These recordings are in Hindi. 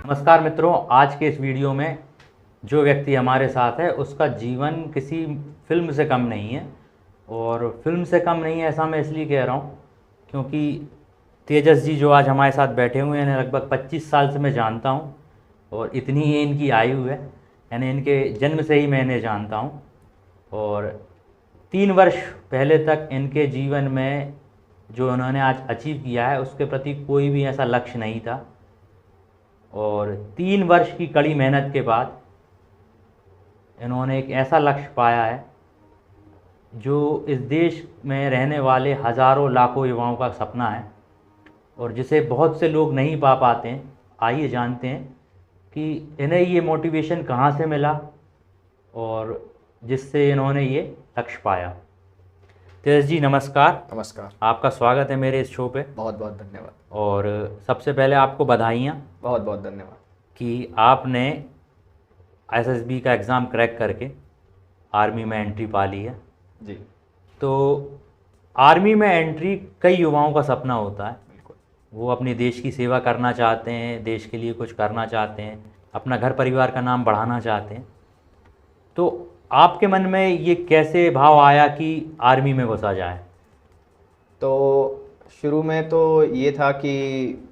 नमस्कार मित्रों, आज के इस वीडियो में जो व्यक्ति हमारे साथ है उसका जीवन किसी फिल्म से कम नहीं है। और फिल्म से कम नहीं है ऐसा मैं इसलिए कह रहा हूँ क्योंकि तेजस जी जो आज हमारे साथ बैठे हुए हैं लगभग 25 साल से मैं जानता हूँ और इतनी ही इनकी आयु है, यानी इनके जन्म से ही मैं इन्हें जानता हूँ। और 3 वर्ष पहले तक इनके जीवन में जो उन्होंने आज अचीव किया है उसके प्रति कोई भी ऐसा लक्ष्य नहीं था। और 3 वर्ष की कड़ी मेहनत के बाद इन्होंने एक ऐसा लक्ष्य पाया है जो इस देश में रहने वाले हज़ारों लाखों युवाओं का सपना है और जिसे बहुत से लोग नहीं पा पाते हैं। आइए जानते हैं कि इन्हें ये मोटिवेशन कहाँ से मिला और जिससे इन्होंने ये लक्ष्य पाया। तेजस जी नमस्कार। नमस्कार। आपका स्वागत है मेरे इस शो पे। बहुत बहुत धन्यवाद। और सबसे पहले आपको बधाइयाँ। बहुत बहुत धन्यवाद कि आपने एसएसबी का एग्ज़ाम क्रैक करके आर्मी में एंट्री पा ली है। जी। तो आर्मी में एंट्री कई युवाओं का सपना होता है। बिल्कुल। वो अपने देश की सेवा करना चाहते हैं, देश के लिए कुछ करना चाहते हैं, अपना घर परिवार का नाम बढ़ाना चाहते हैं। तो आपके मन में ये कैसे भाव आया कि आर्मी में घुसा जाए? तो शुरू में तो ये था कि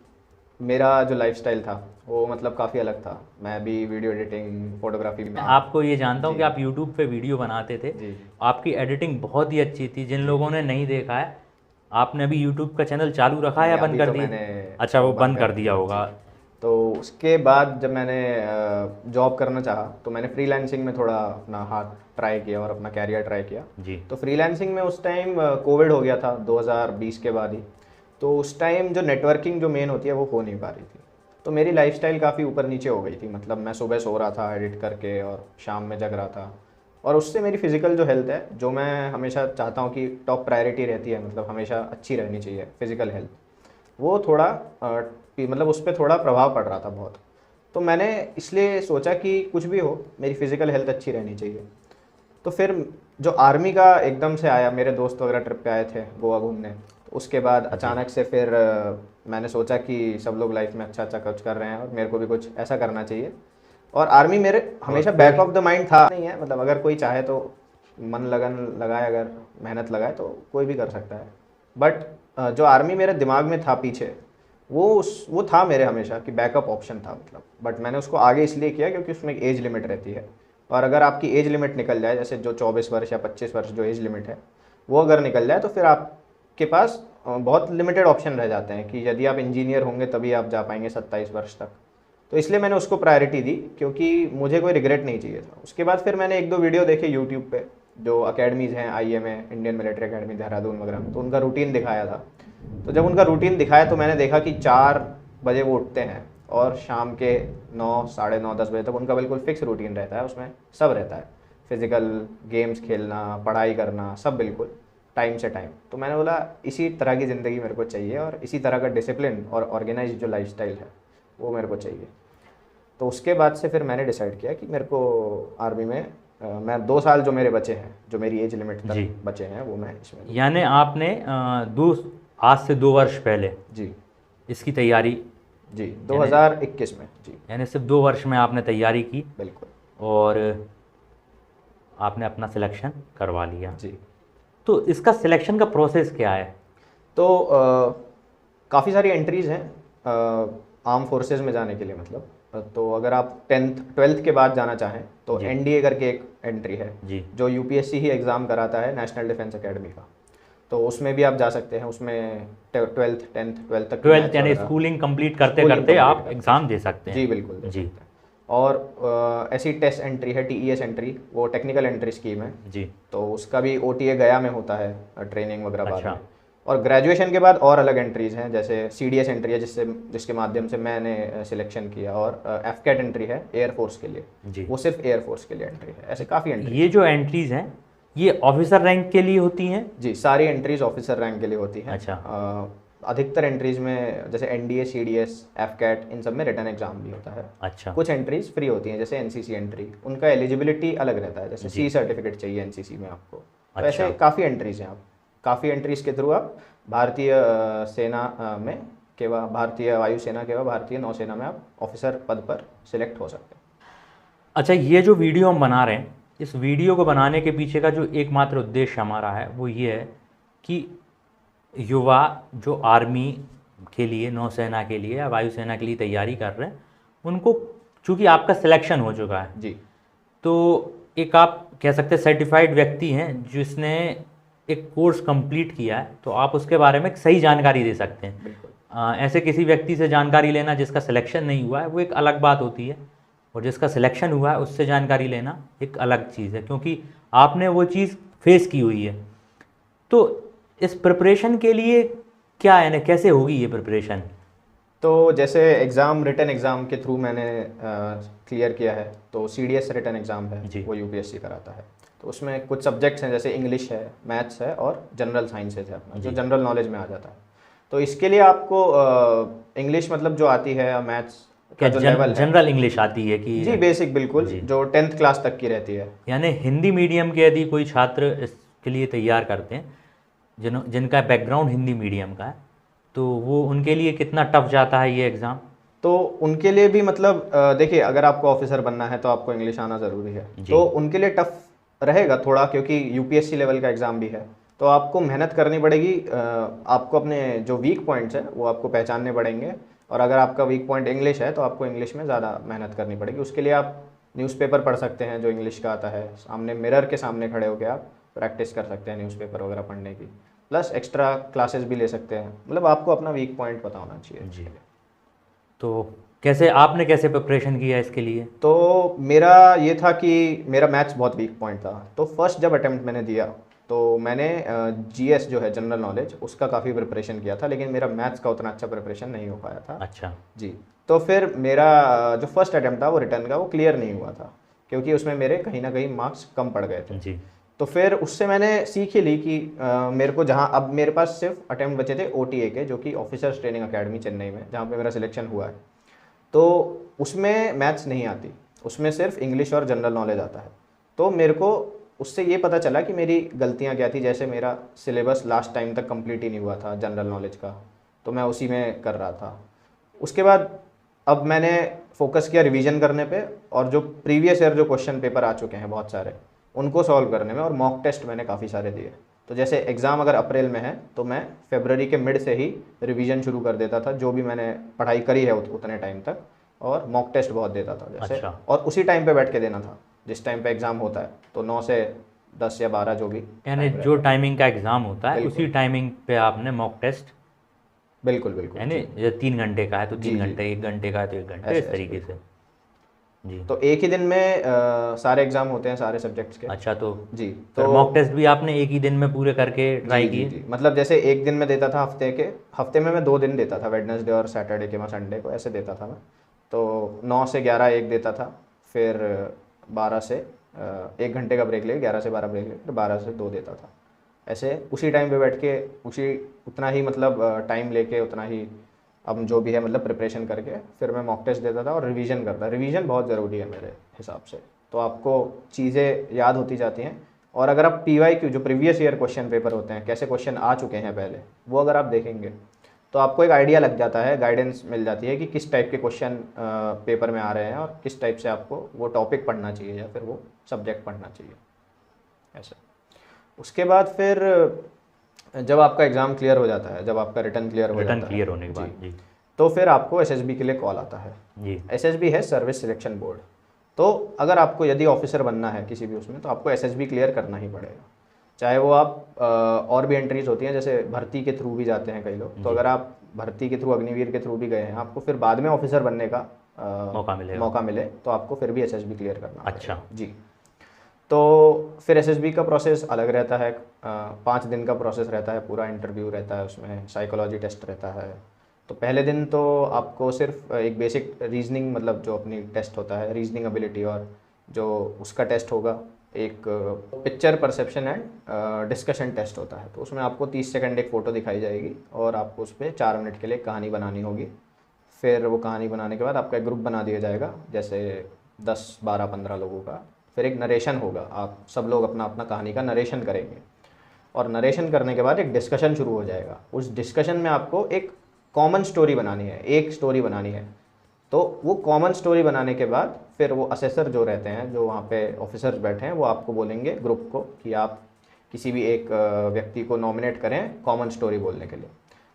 मेरा जो लाइफस्टाइल था वो मतलब काफ़ी अलग था। मैं भी वीडियो एडिटिंग फोटोग्राफी में आपको ये जानता हूँ कि आप यूट्यूब पे वीडियो बनाते थे। जी। आपकी एडिटिंग बहुत ही अच्छी थी। जिन लोगों ने नहीं देखा है, आपने अभी यूट्यूब का चैनल चालू रखा है या बंद कर दिया? अच्छा, वो बंद कर दिया होगा। तो उसके बाद जब मैंने जॉब करना चाहा तो मैंने फ्रीलांसिंग में थोड़ा अपना हाथ ट्राई किया और अपना कैरियर ट्राई किया जी। तो फ्रीलांसिंग में उस टाइम कोविड हो गया था 2020 के बाद ही। तो उस टाइम जो नेटवर्किंग जो मेन होती है वो हो नहीं पा रही थी। तो मेरी लाइफस्टाइल काफ़ी ऊपर नीचे हो गई थी। मतलब मैं सुबह सो रहा था एडिट करके और शाम में जग रहा था। और उससे मेरी फ़िज़िकल जो हेल्थ है, जो मैं हमेशा चाहता हूँ कि टॉप प्रायोरिटी रहती है, मतलब हमेशा अच्छी रहनी चाहिए फ़िज़िकल हेल्थ, वो थोड़ा मतलब उस पर थोड़ा प्रभाव पड़ रहा था बहुत। तो मैंने इसलिए सोचा कि कुछ भी हो मेरी फ़िज़िकल हेल्थ अच्छी रहनी चाहिए। तो फिर जो आर्मी का एकदम से आया, मेरे दोस्त वगैरह ट्रिप पे आए थे गोवा घूमने, तो उसके बाद अचानक से फिर मैंने सोचा कि सब लोग लाइफ में अच्छा अच्छा कुछ कर रहे हैं और मेरे को भी कुछ ऐसा करना चाहिए। और आर्मी मेरे हमेशा बैक ऑफ द माइंड था नहीं है, मतलब अगर कोई चाहे तो मन लगन लगाए, अगर मेहनत लगाए तो कोई भी कर सकता है। बट जो आर्मी मेरे दिमाग में था पीछे, वो था मेरे हमेशा कि बैकअप ऑप्शन था मतलब। बट मैंने उसको आगे इसलिए किया क्योंकि उसमें एक एज लिमिट रहती है और अगर आपकी एज लिमिट निकल जाए, जैसे जो 24 वर्ष या 25 वर्ष जो एज लिमिट है वो अगर निकल जाए तो फिर आपके पास बहुत लिमिटेड ऑप्शन रह जाते हैं कि यदि आप इंजीनियर होंगे तभी आप जा पाएंगे 27 वर्ष तक। तो इसलिए मैंने उसको प्रायोरिटी दी क्योंकि मुझे कोई रिग्रेट नहीं चाहिए था। उसके बाद फिर मैंने 1-2 वीडियो देखे यूट्यूब पे, जो अकेडमीज़ हैं, IMA Indian military academy Dehradun वगैरह, तो उनका रूटीन दिखाया था। तो जब उनका रूटीन दिखाया तो मैंने देखा कि 4 बजे वो उठते हैं और शाम के 9, साढ़े 9, 10 बजे तक उनका बिल्कुल फिक्स रूटीन रहता है। उसमें सब रहता है, फिज़िकल गेम्स खेलना, पढ़ाई करना, सब बिल्कुल टाइम से टाइम। तो मैंने बोला इसी तरह की ज़िंदगी मेरे को चाहिए और इसी तरह का डिसिप्लिन और ऑर्गेनाइज जो लाइफस्टाइल है वो मेरे को चाहिए। तो उसके बाद से फिर मैंने डिसाइड किया कि मेरे को आर्मी में मैं 2 साल जो मेरे बचे हैं, जो मेरी एज लिमिट तक बचे हैं, वो मैं इसमें। यानी आपने आज से 2 वर्ष पहले जी इसकी तैयारी? जी, 2021 में। जी, यानी सिर्फ 2 वर्ष में आपने तैयारी की? बिल्कुल। और आपने अपना सिलेक्शन करवा लिया? जी। तो इसका सिलेक्शन का प्रोसेस क्या है? तो काफ़ी सारी एंट्रीज़ हैं आर्म फोर्सेज में जाने के लिए। मतलब तो अगर आप 10th 12th के बाद जाना चाहें तो NDA करके एक एंट्री है जी, जो UPSC ही एग्ज़ाम कराता है, नेशनल डिफेंस एकेडमी का। तो उसमें भी आप जा सकते हैं। उसमें 12th 10th 12th तक 12th यानी स्कूलिंग कंप्लीट करते करते आप एग्ज़ाम दे सकते हैं? जी बिल्कुल दे जी। सकते हैं। और ऐसी टेस्ट एंट्री है, TES एंट्री, वो टेक्निकल एंट्री स्कीम है जी। तो उसका भी OTA गया में होता है, ट्रेनिंग वगैरह बाद अच्छा। में। और ग्रेजुएशन के बाद और अलग एंट्रीज़ हैं, जैसे CDS एंट्री है जिसके माध्यम से मैंने सिलेक्शन किया, और FCAT एंट्री है एयरफोर्स के लिए जी। वो सिर्फ एयरफोर्स के लिए एंट्री है। ऐसे काफ़ी एंट्री। ये जो एंट्रीज़ हैं ये ऑफिसर रैंक के लिए होती हैं? जी, सारी एंट्रीज ऑफिसर रैंक के लिए होती हैं। अच्छा। अधिकतर एंट्रीज में जैसे NDA, CDS, FCAT, इन सब में रिटन एग्जाम भी होता है। अच्छा। कुछ एंट्रीज फ्री होती हैं, जैसे NCC एंट्री, उनका एलिजिबिलिटी अलग रहता है, जैसे C सर्टिफिकेट चाहिए NCC में आपको। तो ऐसे काफ़ी एंट्रीज हैं। आप काफ़ी एंट्रीज के थ्रू आप भारतीय सेना में के बाद भारतीय वायुसेना के बाद भारतीय नौसेना में आप ऑफिसर पद पर सिलेक्ट हो सकते हैं। अच्छा, ये जो वीडियो हम बना रहे हैं, इस वीडियो को बनाने के पीछे का जो एकमात्र उद्देश्य हमारा है वो ये है कि युवा जो आर्मी के लिए, नौसेना के लिए या वायुसेना के लिए तैयारी कर रहे हैं, उनको, चूँकि आपका सिलेक्शन हो चुका है जी, तो एक आप कह सकते हैं सर्टिफाइड व्यक्ति हैं जिसने एक कोर्स कंप्लीट किया है, तो आप उसके बारे में एक सही जानकारी दे सकते हैं। बिल्कुल। ऐसे किसी व्यक्ति से जानकारी लेना जिसका सिलेक्शन नहीं हुआ है वो एक अलग बात होती है, और जिसका सिलेक्शन हुआ है उससे जानकारी लेना एक अलग चीज़ है, क्योंकि आपने वो चीज़ फेस की हुई है। तो इस प्रिपरेशन के लिए क्या है ना, कैसे होगी ये प्रिपरेशन? तो जैसे एग्ज़ाम, रिटन एग्ज़ाम के थ्रू मैंने क्लियर किया है, तो CDS रिटन एग्ज़ाम है जी। वो UPSC कराता है। तो उसमें कुछ सब्जेक्ट्स हैं, जैसे इंग्लिश है, मैथ्स है और जनरल साइंसेज है अपना, जो जनरल नॉलेज में आ जाता है। तो इसके लिए आपको इंग्लिश मतलब जो आती है, मैथ्स का जो लेवल है, जनरल इंग्लिश आती है कि? जी बेसिक, बिल्कुल, जो 10th क्लास तक की रहती है। यानी हिंदी मीडियम के यदि कोई छात्र इसके लिए तैयार करते हैं, जिनका बैकग्राउंड हिंदी मीडियम का है, तो वो उनके लिए कितना टफ जाता है ये एग्ज़ाम? तो उनके लिए भी मतलब देखिए, अगर आपको ऑफिसर बनना है तो आपको इंग्लिश आना ज़रूरी है, तो उनके लिए टफ रहेगा थोड़ा, क्योंकि UPSC लेवल का एग्ज़ाम भी है। तो आपको मेहनत करनी पड़ेगी, आपको अपने जो वीक पॉइंट्स हैं वो आपको पहचानने पड़ेंगे, और अगर आपका वीक पॉइंट इंग्लिश है तो आपको इंग्लिश में ज़्यादा मेहनत करनी पड़ेगी। उसके लिए आप न्यूज़पेपर पढ़ सकते हैं जो इंग्लिश का आता है, सामने मिरर के सामने खड़े होकर आप प्रैक्टिस कर सकते हैं न्यूज़पेपर वगैरह पढ़ने की, प्लस एक्स्ट्रा क्लासेस भी ले सकते हैं। मतलब आपको अपना वीक पॉइंट पता होना चाहिए जी। तो कैसे आपने कैसे प्रिपरेशन किया इसके लिए? तो मेरा ये था कि मेरा मैथ्स बहुत वीक पॉइंट था, तो फर्स्ट जब अटेम्प्ट मैंने दिया तो मैंने GS जो है जनरल नॉलेज, उसका काफ़ी प्रिपरेशन किया था, लेकिन मेरा मैथ्स का उतना अच्छा प्रिपरेशन नहीं हो पाया था। अच्छा जी। तो फिर मेरा जो फर्स्ट अटेम्प्ट था वो रिटर्न का, वो क्लियर नहीं हुआ था, क्योंकि उसमें मेरे कहीं ना कहीं मार्क्स कम पड़ गए थे। जी। तो फिर उससे मैंने सीख ही ली कि मेरे को जहाँ, अब मेरे पास सिर्फ अटेम्प्ट बचे थे OTA के, जो कि ऑफिसर्स ट्रेनिंग अकेडमी चेन्नई में, जहाँ पे मेरा सिलेक्शन हुआ है। तो उसमें मैथ्स नहीं आती, उसमें सिर्फ इंग्लिश और जनरल नॉलेज आता है। तो मेरे को उससे ये पता चला कि मेरी गलतियाँ क्या थी। जैसे मेरा सिलेबस लास्ट टाइम तक कंप्लीट ही नहीं हुआ था जनरल नॉलेज का, तो मैं उसी में कर रहा था। उसके बाद अब मैंने फोकस किया रिवीजन करने पे, और जो प्रीवियस ईयर जो क्वेश्चन पेपर आ चुके हैं बहुत सारे, उनको सॉल्व करने में, और मॉक टेस्ट मैंने काफ़ी सारे दिए। तो जैसे एग्ज़ाम अगर अप्रैल में है तो मैं फरवरी के मिड से ही रिवीजन शुरू कर देता था, जो भी मैंने पढ़ाई करी है उतने टाइम तक, और मॉक टेस्ट बहुत देता था जैसे। अच्छा। और उसी टाइम पे बैठ के देना था जिस टाइम पे एग्ज़ाम होता है, तो 9 से 10 या 12 जो भी, यानी जो टाइमिंग का एग्ज़ाम होता है उसी टाइमिंग पे आपने मॉक टेस्ट? बिल्कुल बिल्कुल। यानी ये 3 घंटे का है तो 3 जी, घंटे, 1 घंटे का है तो 1 घंटे, इस तरीके से। जी। तो एक ही दिन में सारे एग्ज़ाम होते हैं सारे सब्जेक्ट्स के। अच्छा, तो जी। तो तो मॉक टेस्ट भी आपने एक ही दिन में पूरे करके ट्राई जी, किए? जी, मतलब जैसे एक दिन में देता था, हफ्ते में मैं 2 दिन देता था, वेडनेसडे और सैटरडे के, मैं संडे को ऐसे देता था मैं। तो 9 से 11 एक देता था, फिर 12 से 1 घंटे का ब्रेक लेके 11 से 12 ब्रेक लेके 12 से 2 देता था। ऐसे उसी टाइम पे बैठ के उतना ही मतलब टाइम लेके, उतना ही अब जो भी है मतलब प्रिपरेशन करके, फिर मैं मॉक टेस्ट देता था और रिवीजन करता। रिवीजन बहुत ज़रूरी है मेरे हिसाब से, तो आपको चीज़ें याद होती जाती हैं। और अगर आप PYQ जो प्रीवियस ईयर क्वेश्चन पेपर होते हैं, कैसे क्वेश्चन आ चुके हैं पहले, वो अगर आप देखेंगे तो आपको एक आइडिया लग जाता है, गाइडेंस मिल जाती है कि किस टाइप के क्वेश्चन पेपर में आ रहे हैं, और किस टाइप से आपको वो टॉपिक पढ़ना चाहिए या फिर वो सब्जेक्ट पढ़ना चाहिए, ऐसा। उसके बाद फिर जब आपका एग्ज़ाम क्लियर हो जाता है, जब आपका रिटर्न क्लियर हो जाता है, क्लियर होने के बाद जी, तो फिर आपको SSB के लिए कॉल आता है जी। SSB है सर्विस सिलेक्शन बोर्ड। तो अगर आपको यदि ऑफिसर बनना है किसी भी उसमें, तो आपको SSB क्लियर करना ही पड़ेगा। चाहे वो आप और भी एंट्रीज होती हैं, जैसे भर्ती के थ्रू भी जाते हैं कई लोग, तो अगर आप भर्ती के थ्रू, अग्निवीर के थ्रू भी गए हैं, आपको फिर बाद में ऑफिसर बनने का मौका मिले, तो आपको फिर भी SSB क्लियर करना पड़ेगा। अच्छा जी। तो फिर SSB का प्रोसेस अलग रहता है, 5 दिन का प्रोसेस रहता है, पूरा इंटरव्यू रहता है, उसमें साइकोलॉजी टेस्ट रहता है। तो पहले दिन तो आपको सिर्फ एक बेसिक रीजनिंग, मतलब जो अपनी टेस्ट होता है रीजनिंग एबिलिटी, और जो उसका टेस्ट होगा, एक picture perception and discussion test होता है। तो उसमें आपको 30 सेकंड एक फ़ोटो दिखाई जाएगी, और आपको उस पर 4 मिनट के लिए कहानी बनानी होगी। फिर वो कहानी बनाने के बाद आपका एक ग्रुप बना दिया जाएगा, जैसे 10, 12, 15 लोगों का। फिर एक नरेशन होगा, आप सब लोग अपना अपना कहानी का नरेशन करेंगे, और नरेशन करने के बाद एक डिस्कशन शुरू हो जाएगा। उस डिस्कशन में आपको एक कॉमन स्टोरी बनानी है, एक स्टोरी बनानी है। तो वो कॉमन स्टोरी बनाने के बाद फिर वो असेसर जो रहते हैं, जो वहाँ पे ऑफिसर्स बैठे हैं, वो आपको बोलेंगे ग्रुप को कि आप किसी भी एक व्यक्ति को नॉमिनेट करें कॉमन स्टोरी बोलने के लिए।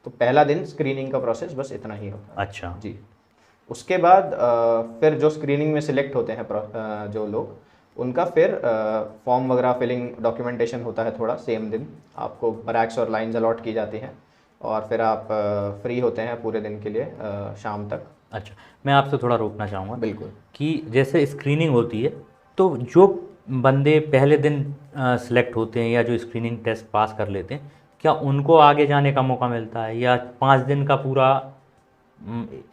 तो पहला दिन स्क्रीनिंग का प्रोसेस बस इतना ही होता है। अच्छा जी। उसके बाद फिर जो स्क्रीनिंग में सिलेक्ट होते हैं जो लोग, उनका फिर फॉर्म वगैरह फिलिंग डॉक्यूमेंटेशन होता है थोड़ा सेम दिन। आपको रैक्स और लाइंस अलॉट की जाती हैं और फिर आप फ्री होते हैं पूरे दिन के लिए शाम तक। अच्छा, मैं आपसे थोड़ा रोकना चाहूँगा बिल्कुल। कि जैसे स्क्रीनिंग होती है तो जो बंदे पहले दिन सिलेक्ट होते हैं या जो स्क्रीनिंग टेस्ट पास कर लेते हैं, क्या उनको आगे जाने का मौका मिलता है, या 5 दिन का पूरा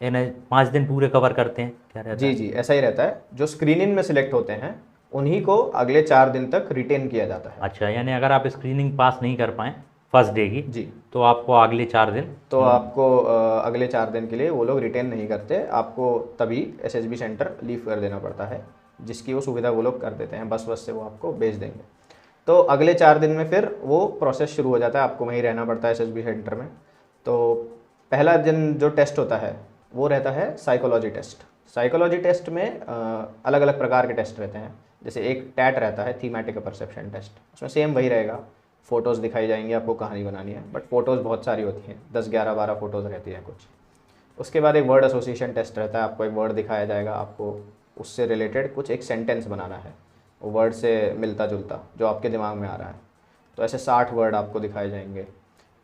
यानी 5 दिन पूरे कवर करते हैं, क्या रहता जी है? जी, ऐसा ही रहता है। जो स्क्रीनिंग में सिलेक्ट होते हैं उन्हीं को अगले 4 दिन तक रिटेन किया जाता है। अच्छा, यानी अगर आप स्क्रीनिंग पास नहीं कर पाएँ फर्स्ट डे की, जी। तो आपको अगले 4 दिन तो आपको अगले 4 दिन के लिए वो लोग रिटेन नहीं करते, आपको तभी एसएसबी सेंटर लीव कर देना पड़ता है, जिसकी वो सुविधा वो लोग कर देते हैं, बस से वो आपको भेज देंगे। तो अगले 4 दिन में फिर वो प्रोसेस शुरू हो जाता है, आपको वहीं रहना पड़ता है एसएसबी सेंटर में। तो पहला दिन जो टेस्ट होता है वो रहता है साइकोलॉजी टेस्ट। साइकोलॉजी टेस्ट में अलग अलग प्रकार के टेस्ट रहते हैं। जैसे एक टैट रहता है, थीमेटिक परसेप्शन टेस्ट, उसमें सेम वही रहेगा, फ़ोटोज़ दिखाई जाएंगी, आपको कहानी बनानी है, बट फ़ोटोज़ बहुत सारी होती हैं, 10 11 12 फ़ोटोज़ रहती हैं कुछ। उसके बाद एक वर्ड एसोसिएशन टेस्ट रहता है, आपको एक वर्ड दिखाया जाएगा, आपको उससे रिलेटेड कुछ एक सेंटेंस बनाना है, वो वर्ड से मिलता जुलता जो आपके दिमाग में आ रहा है। तो ऐसे 60 वर्ड आपको दिखाए जाएंगे।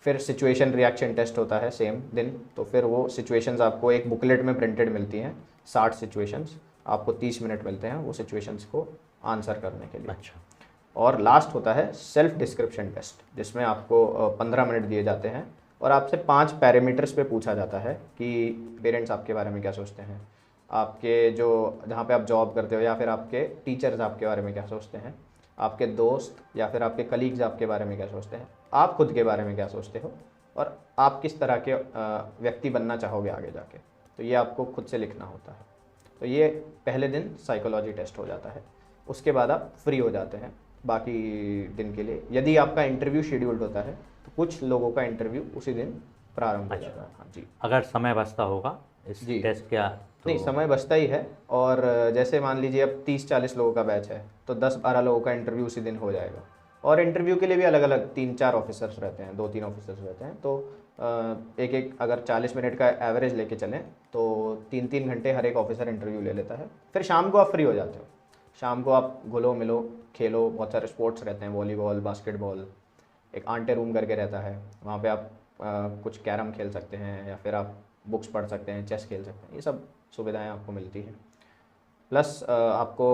फिर सिचुएशन रिएक्शन टेस्ट होता है सेम दिन। तो फिर वो सिचुएशंस आपको एक बुकलेट में प्रिंटेड मिलती हैं, 60 सिचुएशंस, आपको 30 मिनट मिलते हैं वो सिचुएशंस को आंसर करने के लिए। अच्छा, और लास्ट होता है सेल्फ डिस्क्रिप्शन टेस्ट, जिसमें आपको 15 मिनट दिए जाते हैं और आपसे 5 पैरामीटर्स पे पूछा जाता है कि पेरेंट्स आपके बारे में क्या सोचते हैं, आपके जो जहाँ पे आप जॉब करते हो या फिर आपके टीचर्स आपके बारे में क्या सोचते हैं, आपके दोस्त या फिर आपके कलीग्स आपके बारे में क्या सोचते हैं, आप खुद के बारे में क्या सोचते हो, और आप किस तरह के व्यक्ति बनना चाहोगे आगे जाके। तो ये आपको खुद से लिखना होता है। तो ये पहले दिन साइकोलॉजी टेस्ट हो जाता है। उसके बाद आप फ्री हो जाते हैं बाकी दिन के लिए। यदि आपका इंटरव्यू शेड्यूल्ड होता है तो कुछ लोगों का इंटरव्यू उसी दिन प्रारंभ हो जाता है। हाँ जी। अगर समय बचता होगा इस जी। टेस्ट क्या नहीं, समय बचता ही है। और जैसे मान लीजिए अब 30-40 लोगों का बैच है तो 10-12 लोगों का इंटरव्यू उसी दिन हो जाएगा। और इंटरव्यू के लिए भी अलग अलग 3-4 ऑफिसर्स रहते हैं, 2-3 ऑफिसर्स रहते हैं। तो एक एक अगर 40 मिनट का एवरेज लेके चलें तो 3-3 घंटे हर एक ऑफिसर इंटरव्यू ले लेता है। फिर शाम को आप फ्री हो जाते हो, शाम को आप घुलो मिलो खेलो, बहुत सारे स्पोर्ट्स रहते हैं, वॉलीबॉल, बास्केटबॉल, एक आंटे रूम करके रहता है, वहाँ पे आप कुछ कैरम खेल सकते हैं या फिर आप बुक्स पढ़ सकते हैं, चेस खेल सकते हैं, ये सब सुविधाएं आपको मिलती हैं। प्लस आपको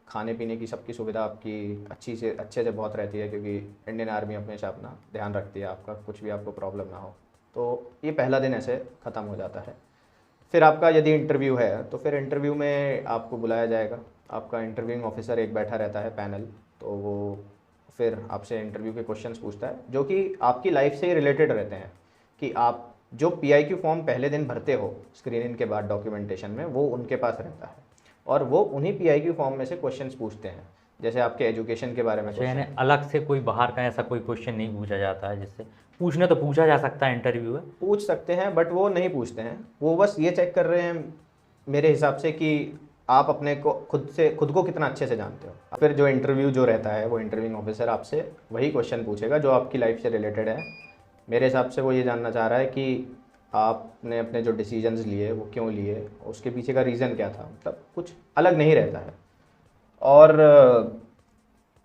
खाने पीने की सबकी सुविधा आपकी अच्छे से बहुत रहती है, क्योंकि इंडियन आर्मी हमेशा अपना ध्यान रखती है आपका, कुछ भी आपको प्रॉब्लम ना हो। तो ये पहला दिन ऐसे ख़त्म हो जाता है। फिर आपका यदि इंटरव्यू है तो फिर इंटरव्यू में आपको बुलाया जाएगा, आपका इंटरव्यूइंग ऑफिसर एक बैठा रहता है पैनल, तो वो फिर आपसे इंटरव्यू के क्वेश्चंस पूछता है जो कि आपकी लाइफ से ही रिलेटेड रहते हैं, कि आप जो पीआईक्यू फॉर्म पहले दिन भरते हो स्क्रीनिंग के बाद डॉक्यूमेंटेशन में, वो उनके पास रहता है और वो उन्हीं पीआईक्यू फॉर्म में से क्वेश्चंस पूछते हैं। जैसे आपके एजुकेशन के बारे में अच्छा, यानी क्वेश्चन अलग से कोई बाहर का ऐसा कोई क्वेश्चन नहीं पूछा जाता है, जिससे पूछने तो पूछा जा सकता है इंटरव्यू है? पूछ सकते हैं, बट वो नहीं पूछते हैं। वो बस ये चेक कर रहे हैं मेरे हिसाब से कि आप अपने को खुद को कितना अच्छे से जानते हो। फिर जो इंटरव्यू जो रहता है, वो इंटरव्यूइंग ऑफिसर आपसे वही क्वेश्चन पूछेगा जो आपकी लाइफ से रिलेटेड है। मेरे हिसाब से वो ये जानना चाह रहा है कि आपने अपने जो डिसीजंस लिए वो क्यों लिए, उसके पीछे का रीज़न क्या था, मतलब कुछ अलग नहीं रहता है। और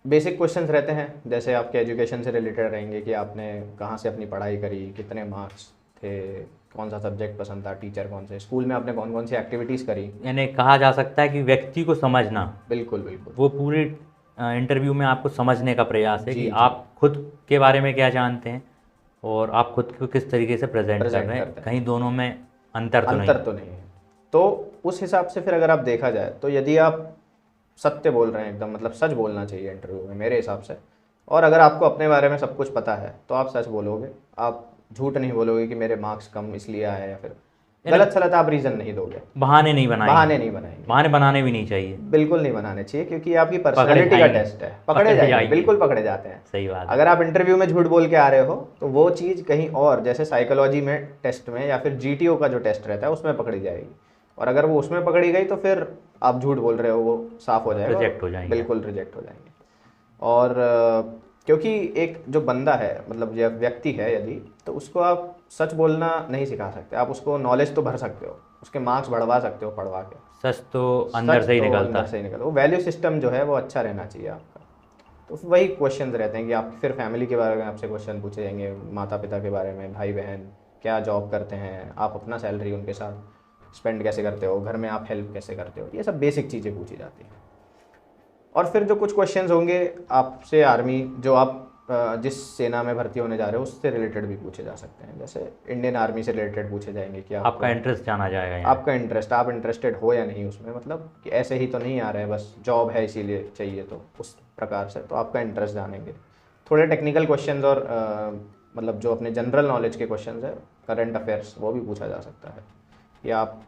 बेसिक क्वेश्चंस रहते हैं, जैसे आपके एजुकेशन से रिलेटेड रहेंगे कि आपने कहाँ से अपनी पढ़ाई करी, कितने मार्क्स थे, कौन सा सब्जेक्ट पसंद था, टीचर कौन से, स्कूल में आपने कौन कौन सी एक्टिविटीज़ करी। यानी कहा जा सकता है कि व्यक्ति को समझना, बिल्कुल बिल्कुल। वो पूरी इंटरव्यू में आपको समझने का प्रयास है जी, कि जी। आप खुद के बारे में क्या जानते हैं और आप खुद को किस तरीके से प्रेजेंट कर प्रेजेंट रहे हैं, करते हैं। कहीं दोनों में अंतर तो नहीं अंतर तो नहीं है। तो उस हिसाब से फिर अगर आप देखा जाए तो यदि आप सत्य बोल रहे हैं एकदम, मतलब सच बोलना चाहिए इंटरव्यू में मेरे हिसाब से। और अगर आपको अपने बारे में सब कुछ पता है तो आप सच बोलोगे, आप झूठ नहीं बोलोगे कि मेरे मार्क्स कम इसलिए आए या फिर गलत सलत आप रीज़न नहीं दोगे, बहाने नहीं बनाएंगे, बहाने नहीं बनाएंगे, बहाने बनाने भी नहीं चाहिए। बिल्कुल नहीं बनाने चाहिए, क्योंकि ये आपकी पर्सनैलिटी का जाएंगे। टेस्ट है। पकड़े जाएंगे, बिल्कुल पकड़े जाते हैं। सही बात है। अगर आप इंटरव्यू में झूठ बोल के आ रहे हो तो वो चीज़ कहीं और, जैसे साइकोलॉजी में टेस्ट में या फिर जीटीओ का जो टेस्ट रहता है उसमें पकड़ी जाएगी, और अगर वो उसमें पकड़ी गई तो फिर आप झूठ बोल रहे हो वो साफ हो जाएगा, रिजेक्ट हो जाएंगे, बिल्कुल रिजेक्ट हो जाएंगे। और क्योंकि एक जो बंदा है, मतलब जो व्यक्ति है, यदि तो उसको आप सच बोलना नहीं सिखा सकते, आप उसको नॉलेज तो भर सकते हो, उसके मार्क्स बढ़वा सकते हो पढ़वा के, सच तो अंदर से ही निकलता है। अंदर से ही निकलता। वो वैल्यू सिस्टम जो है वो अच्छा रहना चाहिए आपका। तो वही क्वेश्चंस रहते हैं कि आप फिर फैमिली के बारे में आपसे क्वेश्चन पूछे जाएंगे, माता पिता के बारे में, भाई बहन क्या जॉब करते हैं, आप अपना सैलरी उनके साथ स्पेंड कैसे करते हो, घर में आप हेल्प कैसे करते हो, ये सब बेसिक चीज़ें पूछी जाती हैं। और फिर जो कुछ क्वेश्चंस होंगे आपसे आर्मी, जो आप जिस सेना में भर्ती होने जा रहे हो उससे रिलेटेड भी पूछे जा सकते हैं। जैसे इंडियन आर्मी से रिलेटेड पूछे जाएंगे कि आपका इंटरेस्ट जाना जाएगा यहाँ। आपका इंटरेस्ट, आप इंटरेस्टेड हो या नहीं उसमें, मतलब कि ऐसे ही तो नहीं आ रहे हैं बस जॉब है इसीलिए चाहिए, तो उस प्रकार से तो आपका इंटरेस्ट जानेंगे। थोड़े टेक्निकल क्वेश्चंस और मतलब जो अपने जनरल नॉलेज के क्वेश्चंस है, करंट अफेयर्स, वो भी पूछा जा सकता है कि आप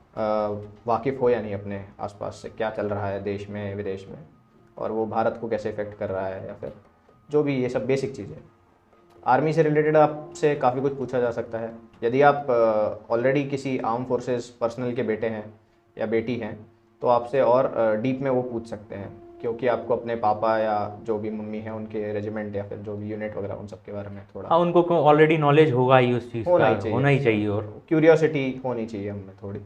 वाकिफ़ हो या नहीं अपने आसपास से, क्या चल रहा है देश में विदेश में, और वो भारत को कैसे इफेक्ट कर रहा है, या फिर जो भी ये सब बेसिक चीज़ें। आर्मी से रिलेटेड आपसे काफ़ी कुछ पूछा जा सकता है। यदि आप ऑलरेडी किसी आर्म फोर्सेस पर्सनल के बेटे हैं या बेटी हैं तो आपसे और डीप में वो पूछ सकते हैं, क्योंकि आपको अपने पापा या जो भी मम्मी हैं उनके रेजिमेंट या फिर जो भी यूनिट वगैरह उन सब के बारे में थोड़ा, हाँ, उनको ऑलरेडी नॉलेज होगा ही उस चीज़ का, होना ही चाहिए, और क्यूरियोसिटी होनी चाहिए हमें थोड़ी।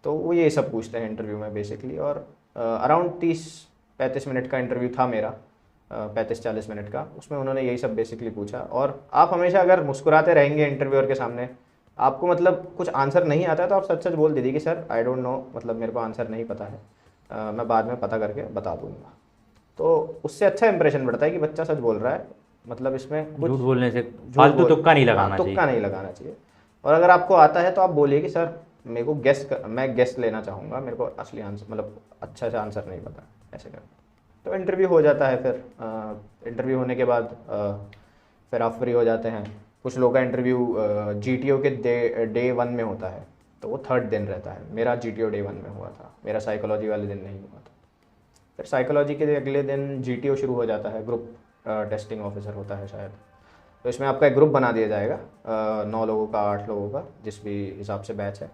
तो वो ये सब पूछते हैं इंटरव्यू में बेसिकली। और अराउंड 30-35 मिनट का इंटरव्यू था मेरा, 35-40 मिनट का, उसमें उन्होंने यही सब बेसिकली पूछा। और आप हमेशा अगर मुस्कुराते रहेंगे इंटरव्यूअर के सामने, आपको मतलब कुछ आंसर नहीं आता है तो आप सच सच बोल दीजिए कि सर आई डोंट नो, मतलब मेरे को आंसर नहीं पता है, मैं बाद में पता करके बता दूंगा। तो उससे अच्छा इंप्रेशन बढ़ता है कि बच्चा सच बोल रहा है, मतलब इसमें कुछ झूठ बोलने से फालतू तुक्का नहीं लगाना चाहिए। तुक्का नहीं लगाना चाहिए। और अगर आपको आता है तो आप बोलिए कि सर मेरे को मैं गेस लेना चाहूँगा, मेरे को असली आंसर मतलब अच्छा से आंसर नहीं पता, ऐसे कर। तो इंटरव्यू हो जाता है। फिर इंटरव्यू होने के बाद फिर आप फ्री हो जाते हैं। कुछ लोगों का इंटरव्यू जीटीओ के डे 1 में होता है, तो वो 3rd दिन रहता है। मेरा जीटीओ डे 1 में हुआ था, मेरा साइकोलॉजी वाले दिन नहीं हुआ था। फिर साइकोलॉजी के अगले दिन जीटीओ शुरू हो जाता है, ग्रुप टेस्टिंग ऑफिसर होता है शायद। तो इसमें आपका एक ग्रुप बना दिया जाएगा, 9 लोगों का, 8 लोगों का, जिस भी हिसाब से बैच है।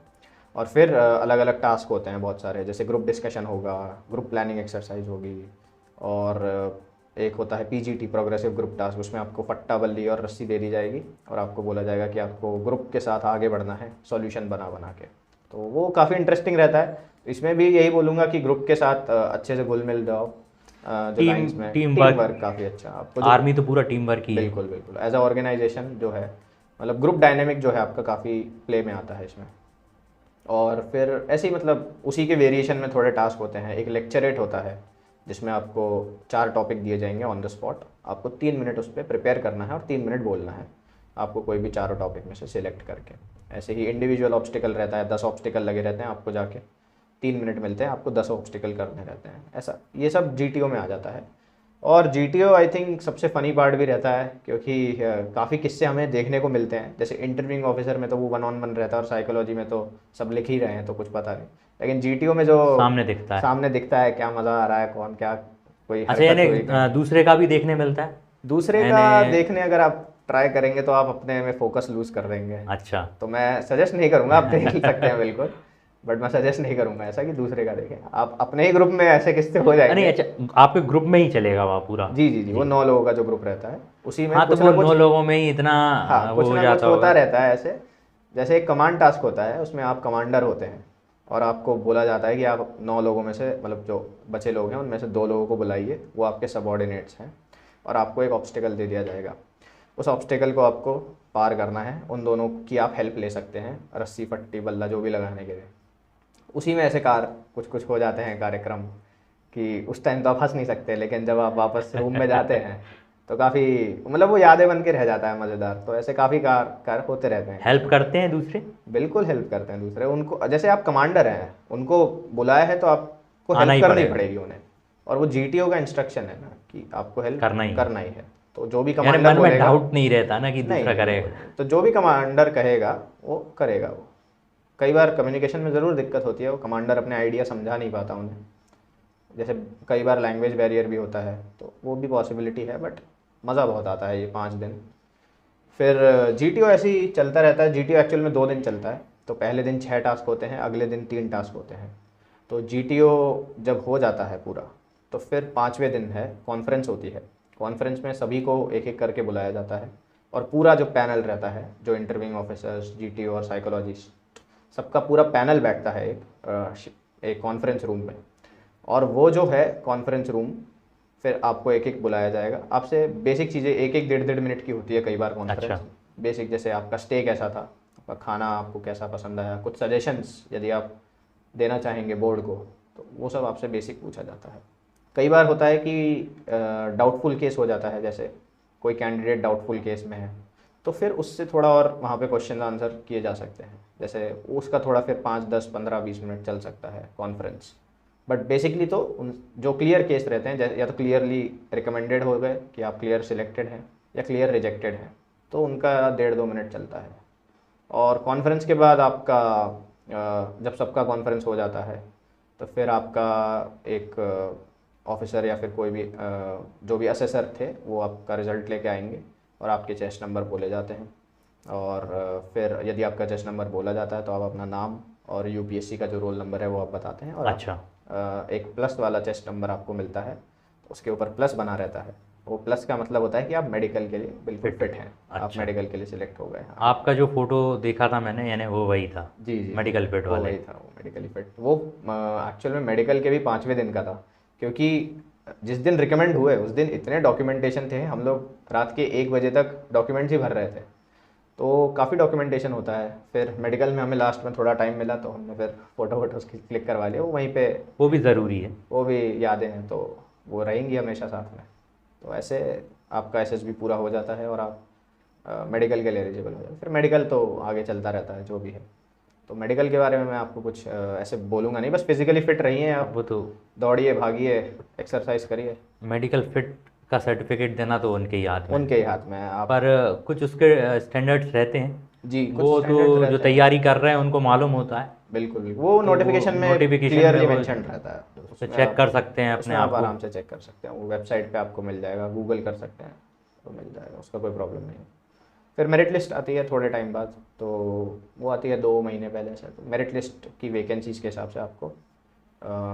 और फिर अलग अलग टास्क होते हैं बहुत सारे, जैसे ग्रुप डिस्कशन होगा, ग्रुप प्लानिंग एक्सरसाइज होगी, और एक होता है पीजीटी, प्रोग्रेसिव ग्रुप टास्क। उसमें आपको पट्टा बल्ली और रस्सी दे दी जाएगी और आपको बोला जाएगा कि आपको ग्रुप के साथ आगे बढ़ना है सॉल्यूशन बना बना के। तो वो काफ़ी इंटरेस्टिंग रहता है। इसमें भी यही बोलूँगा कि ग्रुप के साथ अच्छे से घुल मिल जाओ। जो लाइन्स में टीम वर्क काफ़ी अच्छा आपको, आर्मी तो पूरा टीम वर्क ही है। बिल्कुल बिल्कुल, एज अ ऑर्गेनाइजेशन जो है, मतलब ग्रुप डायनेमिक जो है आपका काफ़ी प्ले में आता है इसमें। और फिर ऐसे ही मतलब उसी के वेरिएशन में थोड़े टास्क होते हैं। एक लेक्चरेट होता है जिसमें आपको 4 टॉपिक दिए जाएंगे ऑन द स्पॉट, आपको 3 मिनट उस पर प्रिपेयर करना है और 3 मिनट बोलना है आपको कोई भी 4 टॉपिक में से सिलेक्ट करके। ऐसे ही इंडिविजुअल ऑब्स्टिकल रहता है, 10 ऑब्स्टिकल लगे रहते हैं, आपको जाके 3 मिनट मिलते हैं, आपको 10 ऑब्स्टिकल करने रहते हैं। ऐसा ये सब जीटीओ में आ जाता है। और जीटीओ आई थिंक सबसे फ़नी पार्ट भी रहता है, क्योंकि काफ़ी किस्से हमें देखने को मिलते हैं। जैसे इंटरव्यूइंग ऑफिसर में तो वो 1-on-1 रहता है, और साइकोलॉजी में तो सब लिख ही रहे हैं तो कुछ पता नहीं, लेकिन जीटीओ में जो सामने दिखता है क्या मज़ा आ रहा है, कौन क्या कोई अच्छा, यानी दूसरे का भी देखने मिलता है? दूसरे का देखने अगर आप ट्राई करेंगे तो आप अपने में फोकस लूज कर देंगे। अच्छा, तो मैं सजेस्ट नहीं करूँगा, आप देख सकते हैं बिल्कुल, बट मैं सजेस्ट नहीं करूंगा ऐसा कि दूसरे का देखें। आप अपने ही ग्रुप में ऐसे किस्से हो जाएंगे। नहीं, अच्छा, आपके ग्रुप में ही चलेगा वहाँ पूरा? जी जी जी, वो 9 लोगों का जो ग्रुप रहता है उसी में। हाँ, तो वो 9 लोगों में ही इतना कुछ ना कुछ होता रहता है ऐसे। जैसे एक कमांड टास्क होता है, उसमें आप कमांडर होते हैं और आपको बोला जाता है कि आप 9 लोगों में से, मतलब जो बचे लोग हैं उनमें से 2 लोगों को बुलाइए, वो आपके सबऑर्डिनेट्स हैं, और आपको एक ऑब्स्टिकल दे दिया जाएगा। उस ऑब्स्टिकल को आपको पार करना है। उन दोनों की आप हेल्प ले सकते हैं, रस्सी पट्टी बल्ला जो भी लगाने के लिए। उसी में ऐसे कुछ हो जाते हैं कार्यक्रम कि उस टाइम तो आप हंस नहीं सकते, लेकिन जब आप वापस रूम में जाते हैं तो काफ़ी, मतलब वो यादें बन के रह जाता है, मज़ेदार। तो ऐसे काफ़ी कार होते रहते हैं। हेल्प करते हैं दूसरे? बिल्कुल हेल्प करते हैं दूसरे। उनको जैसे आप कमांडर हैं, उनको बुलाया है तो आपको हेल्प करनी पड़ेगी उन्हें, और वो जीटीओ का इंस्ट्रक्शन है ना कि आपको हेल्प करना ही है। तो जो भी कमांडर बोलेगा, डाउट नहीं रहता ना कि दूसरा करेगा, तो जो भी कमांडर कहेगा वो करेगा, वो कई बार कम्युनिकेशन में ज़रूर दिक्कत होती है, वो कमांडर अपने आइडिया समझा नहीं पाता उन्हें, जैसे कई बार लैंग्वेज बैरियर भी होता है, तो वो भी पॉसिबिलिटी है, बट मज़ा बहुत आता है ये 5 दिन। फिर GTO ऐसे ही चलता रहता है। GTO एक्चुअल में 2 दिन चलता है, तो पहले दिन 6 टास्क होते हैं, अगले दिन 3 टास्क होते हैं। तो GTO जब हो जाता है पूरा, तो फिर 5वें दिन है कॉन्फ्रेंस होती है। कॉन्फ्रेंस में सभी को एक एक करके बुलाया जाता है, और पूरा जो पैनल रहता है, जो इंटरव्यूइंग ऑफिसर्स, GTO और साइकोलॉजिस्ट, सबका पूरा पैनल बैठता है एक कॉन्फ्रेंस रूम में। और वो जो है कॉन्फ्रेंस रूम, फिर आपको एक एक बुलाया जाएगा। आपसे बेसिक चीज़ें एक एक 1.5 मिनट की होती है कई बार कॉन्फ्रेंस। अच्छा। बेसिक जैसे आपका स्टे कैसा था, आपका खाना आपको कैसा पसंद आया, कुछ सजेशंस यदि आप देना चाहेंगे बोर्ड को, तो वो सब आपसे बेसिक पूछा जाता है। कई बार होता है कि डाउटफुल केस हो जाता है, जैसे कोई कैंडिडेट डाउटफुल केस में है, तो फिर उससे थोड़ा और वहाँ पे क्वेश्चन आंसर किए जा सकते हैं, जैसे उसका थोड़ा फिर 5, 10, 15, 20 मिनट चल सकता है कॉन्फ्रेंस। बट बेसिकली तो जो क्लियर केस रहते हैं, जैसे या तो क्लियरली रिकमेंडेड हो गए कि आप क्लियर सिलेक्टेड हैं या क्लियर रिजेक्टेड हैं, तो उनका 1.5-2 मिनट चलता है। और कॉन्फ्रेंस के बाद आपका जब सबका कॉन्फ्रेंस हो जाता है, तो फिर आपका एक ऑफिसर या फिर कोई भी जो भी असेसर थे, वो आपका रिज़ल्ट लेके आएंगे और आपके चेस्ट नंबर बोले जाते हैं। और फिर यदि आपका चेस्ट नंबर बोला जाता है, तो आप अपना नाम और UPSC का जो रोल नंबर है वो आप बताते हैं, और अच्छा। एक प्लस वाला चेस्ट नंबर आपको मिलता है, तो उसके ऊपर प्लस बना रहता है। वो प्लस का मतलब होता है कि आप मेडिकल के लिए बिल्कुल फिट हैं, आप अच्छा। मेडिकल के लिए सिलेक्ट हो गए। आपका जो फोटो देखा था मैंने, यानी वो वही था? जी जी, मेडिकल फिट वो वाले? वही था, वो मेडिकली फिट। वो एक्चुअल में मेडिकल के भी 5वें दिन का था, क्योंकि जिस दिन रिकमेंड हुए उस दिन इतने डॉक्यूमेंटेशन थे, हम लोग रात के 1 बजे तक डॉक्यूमेंट्स ही भर रहे थे, तो काफ़ी डॉक्यूमेंटेशन होता है। फिर मेडिकल में हमें लास्ट में थोड़ा टाइम मिला, तो हमने फिर फ़ोटो वोटोस क्लिक करवा लिए, वो वहीं पे, वो भी ज़रूरी है। वो भी यादें हैं, तो वो रहेंगी हमेशा साथ में। तो ऐसे आपका SSB पूरा हो जाता है और आप मेडिकल के लिए एलिजिबल हो जाते हैं। फिर मेडिकल तो आगे चलता रहता है जो भी है। तो मेडिकल के बारे में मैं आपको कुछ ऐसे बोलूँगा नहीं, बस फिजिकली फिट रहिए आप, वो तो दौड़िए, भागिए, एक्सरसाइज करिए। मेडिकल फिट का सर्टिफिकेट देना तो उनके ही हाथ में है। उनके ही हाथ में है। आप पर कुछ उसके स्टैंडर्ड्स रहते हैं, जी, कुछ वो स्टैंडर्ड्स तो जो रहते हैं। तैयारी कर रहे हैं उनको मालूम होता है। बिल्कुल बिल्कुल, वो तो नोटिफिकेशन में नोटिफिकेशन में क्लियरली वो मेंशन रहता है, उसे उसमें चेक आप कर सकते हैं अपने उसमें आप आप को। आराम से चेक कर सकते हैं, वो वेबसाइट पे आपको मिल जाएगा, गूगल कर सकते हैं तो मिल जाएगा, उसका कोई प्रॉब्लम नहीं है। फिर मेरिट लिस्ट आती है थोड़े टाइम बाद, तो वो आती है 2 महीने पहले से। तो मेरिट लिस्ट की वैकेंसीज के हिसाब से आपको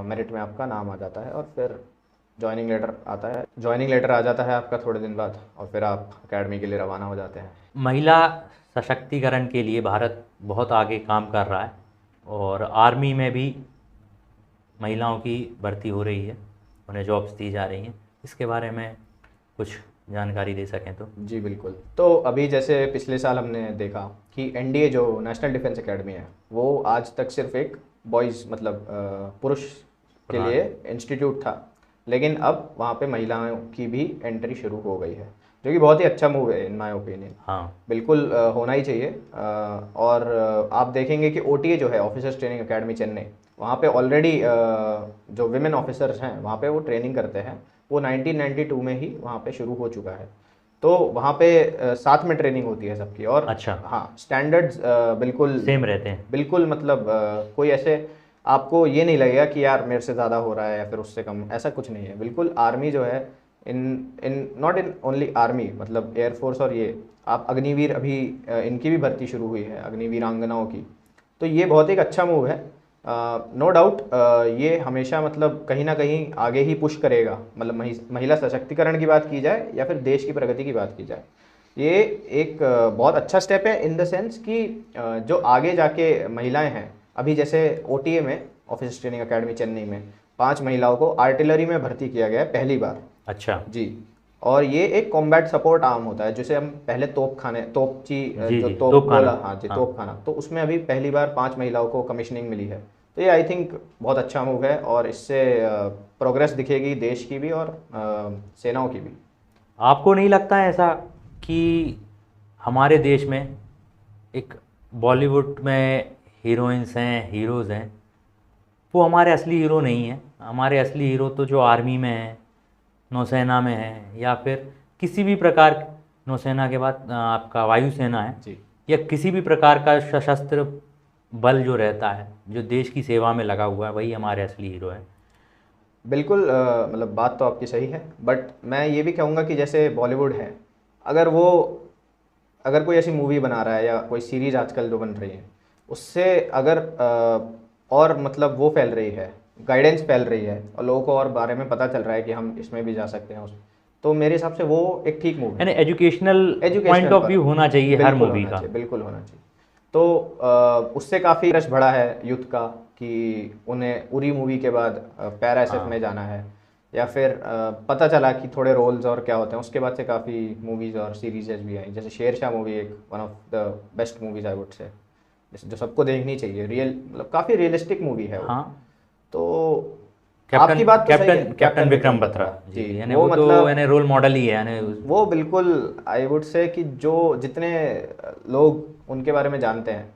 मेरिट में आपका नाम आ जाता है, और फिर ज्वाइनिंग लेटर आता है। ज्वाइनिंग लेटर आ जाता है आपका थोड़े दिन बाद, और फिर आप अकेडमी के लिए रवाना हो जाते हैं। महिला सशक्तिकरण के लिए भारत बहुत आगे काम कर रहा है, और आर्मी में भी महिलाओं की भर्ती हो रही है, उन्हें जॉब्स दी जा रही हैं। इसके बारे में कुछ जानकारी दे सकें तो? जी बिल्कुल। तो अभी जैसे पिछले साल हमने देखा कि NDA जो नेशनल डिफेंस एकेडमी है, वो आज तक सिर्फ एक बॉयज़ मतलब पुरुष के लिए इंस्टीट्यूट था, लेकिन अब वहाँ पे महिलाओं की भी एंट्री शुरू हो गई है, जो कि बहुत ही अच्छा मूव है इन माय ओपिनियन। हाँ। बिल्कुल होना ही चाहिए। और आप देखेंगे कि OTA जो है, ऑफिसर्स ट्रेनिंग एकेडमी चेन्नई, वहाँ पे ऑलरेडी जो विमेन ऑफिसर्स हैं वहाँ पे वो ट्रेनिंग करते हैं, वो 1992 में ही वहाँ पे शुरू हो चुका है। तो वहाँ पे साथ में ट्रेनिंग होती है सबकी, और अच्छा। हाँ, स्टैंडर्ड्स बिल्कुल सेम रहते हैं? बिल्कुल, मतलब कोई ऐसे आपको ये नहीं लगेगा कि यार मेरे से ज़्यादा हो रहा है या फिर उससे कम, ऐसा कुछ नहीं है। बिल्कुल आर्मी जो है, in in not in only army, मतलब एयरफोर्स और ये, आप अग्निवीर अभी इनकी भी भर्ती शुरू हुई है, अग्निवीरांगनाओं की। तो ये बहुत एक अच्छा मूव है, नो डाउट। ये हमेशा मतलब कहीं ना कहीं आगे ही पुश करेगा, मतलब महिला सशक्तिकरण की बात की जाए या फिर देश की प्रगति की बात की जाए, ये एक बहुत अच्छा स्टेप है, इन द सेंस कि जो आगे जाके महिलाएं हैं, अभी जैसे OTA में, ऑफिस ट्रेनिंग एकेडमी चेन्नई में 5 महिलाओं को आर्टिलरी में भर्ती किया गया है पहली बार। अच्छा। जी। और ये एक कॉम्बैट सपोर्ट आर्म होता है, जिसे हम पहले तोपची जी जो जी, तोप तोपखाना। गोला, हाँ जी, हाँ। तोपखाना, तो उसमें अभी पहली बार 5 महिलाओं को कमीशनिंग मिली है। तो ये आई थिंक बहुत अच्छा मूव है, और इससे प्रोग्रेस दिखेगी देश की भी और सेनाओं की भी। आपको नहीं लगता है ऐसा कि हमारे देश में एक बॉलीवुड में हीरोइंस हैं, हीरोज़ हैं, वो हमारे असली हीरो नहीं हैं? हमारे असली हीरो तो जो आर्मी में हैं, नौसेना में हैं, या फिर किसी भी प्रकार, नौसेना के बाद आपका वायुसेना है, जी या किसी भी प्रकार का सशस्त्र बल जो रहता है, जो देश की सेवा में लगा हुआ है, वही हमारे असली हीरो है। बिल्कुल मतलब बात तो आपकी सही है, बट मैं ये भी कहूँगा कि जैसे बॉलीवुड है, अगर वो अगर कोई ऐसी मूवी बना रहा है या कोई सीरीज आजकल जो बन रही है, उससे अगर और मतलब वो फैल रही है, गाइडेंस फैल रही है और लोगों को और बारे में पता चल रहा है कि हम इसमें भी जा सकते हैं, उस तो मेरे हिसाब से वो एक ठीक मूवी यानी है। एजुकेशनल पॉइंट एजुकेशनल ऑफ पर व्यू होना चाहिए हर बिल्कुल मूवी होना का। चाहिए, बिल्कुल होना चाहिए। तो उससे काफ़ी रश बढ़ा है यूथ का कि उन्हें उरी मूवी के बाद पैरा एसएफ में जाना है, या फिर पता चला कि थोड़े रोल्स और क्या होते हैं, उसके बाद से काफ़ी मूवीज़ और सीरीजेज भी आई, जैसे शेरशाह मूवी एक one of the best movies I would say, जो सबको देखनी चाहिए। रियल मतलब काफ़ी रियलिस्टिक मूवी है वो। हाँ, तो कैप्टन आपकी बात तो सही है, कैप्टन कैप्टन विक्रम बत्रा जी, जी, यानी वो वो तो मतलब यानी रोल मॉडल ही है, यानी वो बिल्कुल आई वुड से कि जो जितने लोग उनके बारे में जानते हैं,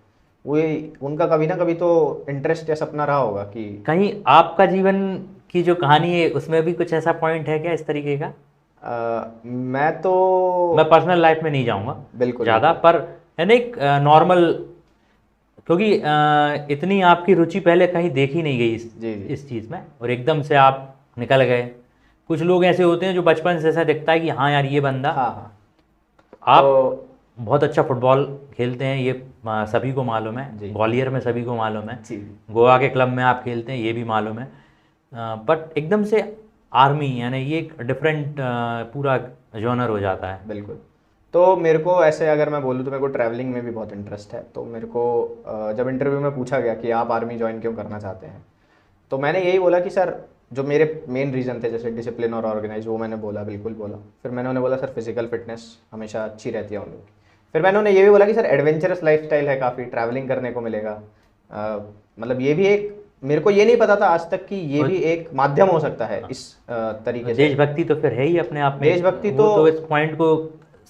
वो उनका कभी ना कभी तो इंटरेस्ट या सपना रहा होगा कि कहीं आपका जीवन की जो कहानी है उसमें भी कुछ ऐसा पॉइंट है क्या इस तरीके का? मैं तो मैं पर्सनल लाइफ में नहीं जाऊंगा बिल्कुल ज़्यादा, बिल्कुल पर यानी नॉर्मल, क्योंकि इतनी आपकी रुचि पहले कहीं देखी नहीं गई जी जी इस चीज़ में, और एकदम से आप निकल गए। कुछ लोग ऐसे होते हैं जो बचपन से ऐसा दिखता है कि हाँ यार ये बंदा, हाँ हाँ आप तो बहुत अच्छा फुटबॉल खेलते हैं, ये सभी को मालूम है, जी ग्वालियर में सभी को मालूम है, जी गोवा के क्लब में आप खेलते हैं ये भी मालूम है, बट एकदम से आर्मी, यानी ये एक डिफरेंट पूरा जॉनर हो जाता है। बिल्कुल। तो मेरे को ऐसे अगर मैं बोलूँ तो मेरे को ट्रैवलिंग में भी बहुत इंटरेस्ट है। तो मेरे को जब इंटरव्यू में पूछा गया कि आप आर्मी ज्वाइन क्यों करना चाहते हैं, तो मैंने यही बोला कि सर जो मेरे मेन रीज़न थे जैसे डिसिप्लिन और ऑर्गेनाइज, वो मैंने बोला, बिल्कुल बोला। फिर मैंने उन्हें बोला सर फिजिकल फिटनेस हमेशा अच्छी रहती है उन लोगों की। फिर मैंने उन्हें ये भी बोला कि सर एडवेंचरस लाइफस्टाइल है, काफ़ी ट्रैवलिंग करने को मिलेगा। मतलब ये भी एक, मेरे को ये नहीं पता था आज तक कि ये और भी एक माध्यम हो सकता है इस तरीके से। देशभक्ति तो फिर है ही अपने आप में देशभक्ति वो तो तो इस पॉइंट को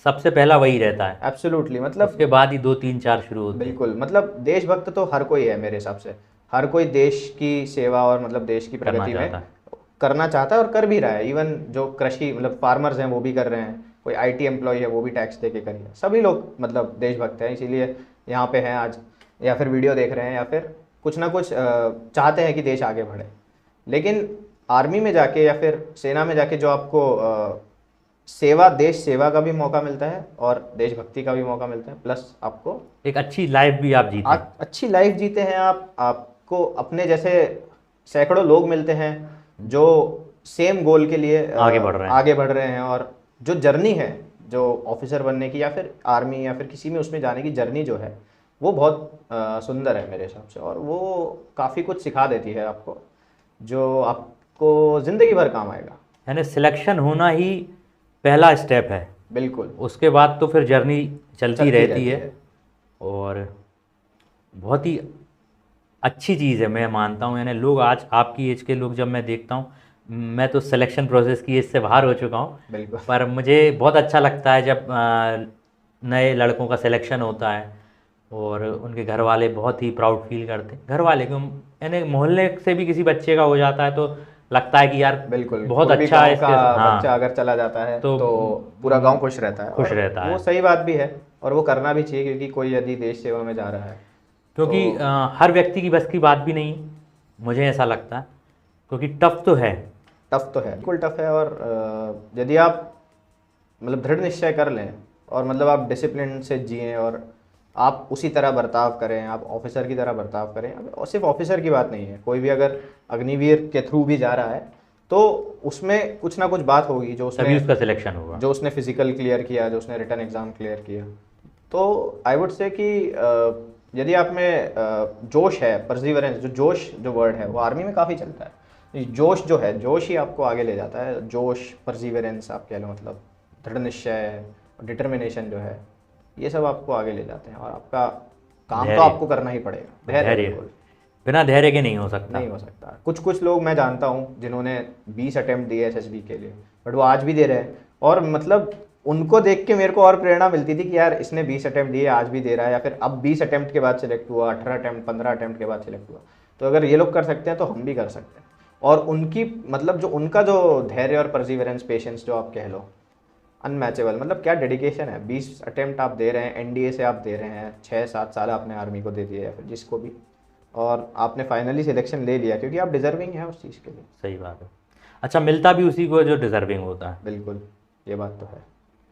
सबसे पहला वही रहता है, एब्सोल्युटली, मतलब उसके बाद ही 2 3 4 शुरू होते हैं। बिल्कुल, मतलब देशभक्त तो हर कोई है मेरे हिसाब से। हर कोई देश की सेवा और मतलब देश की करना प्रगति चाहता में है। करना चाहता है और कर भी रहा है। इवन जो कृषि मतलब फार्मर्स हैं वो भी कर रहे हैं, कोई आईटी एम्प्लॉय है वो भी टैक्स दे के कर रहे हैं, सभी लोग मतलब देशभक्त हैं, इसीलिए यहाँ पे हैं आज, या फिर वीडियो देख रहे हैं, या फिर कुछ ना कुछ चाहते हैं कि देश आगे बढ़े। लेकिन आर्मी में जाके या फिर सेना में जाके जो आपको सेवा, देश सेवा का भी मौका मिलता है और देशभक्ति का भी मौका मिलता है, प्लस आपको एक अच्छी लाइफ भी आप जीते हैं। अच्छी लाइफ जीते हैं आप। आपको अपने जैसे सैकड़ों लोग मिलते हैं जो सेम गोल के लिए आगे बढ़ रहे हैं, और जो जर्नी है जो ऑफिसर बनने की या फिर आर्मी या फिर किसी में उसमें जाने की जर्नी जो है, वो बहुत सुंदर है मेरे हिसाब से, और वो काफ़ी कुछ सिखा देती है आपको, जो आपको ज़िंदगी भर काम आएगा। यानी सिलेक्शन होना ही पहला स्टेप है, बिल्कुल, उसके बाद तो फिर जर्नी चलती रहती है। है। और बहुत ही अच्छी चीज़ है, मैं मानता हूँ। यानी लोग आज आपकी एज के लोग जब मैं देखता हूँ, मैं तो सिलेक्शन प्रोसेस की एज से बाहर हो चुका हूँ, बिल्कुल पर मुझे बहुत अच्छा लगता है जब नए लड़कों का सिलेक्शन होता है और उनके घर वाले बहुत ही प्राउड फील करते हैं। घर वाले क्यों, यानी मोहल्ले से भी किसी बच्चे का हो जाता है तो लगता है कि यार बिल्कुल, बहुत कोई भी अच्छा गांव है का इसके, बच्चा हाँ, अगर चला जाता है तो तो पूरा गांव खुश रहता है, खुश और रहता वो है। सही बात भी है, और वो करना भी चाहिए, क्योंकि कोई यदि देश सेवा में जा रहा है क्योंकि तो हर व्यक्ति की बस की बात भी नहीं, मुझे ऐसा लगता है, क्योंकि टफ तो है। टफ तो है, बिल्कुल टफ है। और यदि आप मतलब दृढ़ निश्चय कर लें और मतलब आप डिसिप्लिन से जिएं और आप उसी तरह बर्ताव करें, आप ऑफिसर की तरह बर्ताव करें। और सिर्फ ऑफिसर की बात नहीं है, कोई भी अगर अग्निवीर के थ्रू भी जा रहा है तो उसमें कुछ ना कुछ बात होगी, जो तभी उसने उसका सिलेक्शन होगा। जो उसने फिजिकल क्लियर किया, जो उसने रिटर्न एग्जाम क्लियर किया। तो आई वुड से कि यदि आप में जोश है, परसिवरेंस, जो जोश जो वर्ड है वो आर्मी में काफ़ी चलता है। ये जोश जो है, जोश ही आपको आगे ले जाता है। जोश, परसिवरेंस आप कह लो, मतलब दृढ़ निश्चय, डिटर्मिनेशन जो है, ये सब आपको आगे ले जाते हैं, और आपका काम तो धैर्य, आपको करना ही पड़ेगा। धैर्य, धैर्य, बिल्कुल बिना धैर्य के नहीं हो सकता। नहीं हो सकता। कुछ कुछ लोग मैं जानता हूँ जिन्होंने 20 अटेम्प्ट दिए एसएसबी के लिए, बट वो आज भी दे रहे हैं, और मतलब उनको देख के मेरे को और प्रेरणा मिलती थी कि यार इसने 20 अटेम्प्ट दिए, आज भी दे रहा है, या फिर अब 20 अटेम्प्ट के बाद सिलेक्ट हुआ, 18 अटेम्प्ट, 15 अटेम्प्ट के बाद सिलेक्ट हुआ। तो अगर ये लोग कर सकते हैं तो हम भी कर सकते हैं। और उनकी मतलब जो उनका जो धैर्य और परसिवरेंस, पेशेंस जो आप कह लो, अनमैचेबल। मतलब क्या डेडिकेशन है, 20 अटेम्प्ट आप दे रहे हैं, एनडीए से आप दे रहे हैं, 6-7 साल आपने आर्मी को दे दिए या फिर जिसको भी, और आपने फाइनली सिलेक्शन ले लिया क्योंकि आप डिजर्विंग हैं उस चीज़ के लिए। सही बात है। अच्छा, मिलता भी उसी को है जो डिजर्विंग होता है। बिल्कुल, ये बात तो है।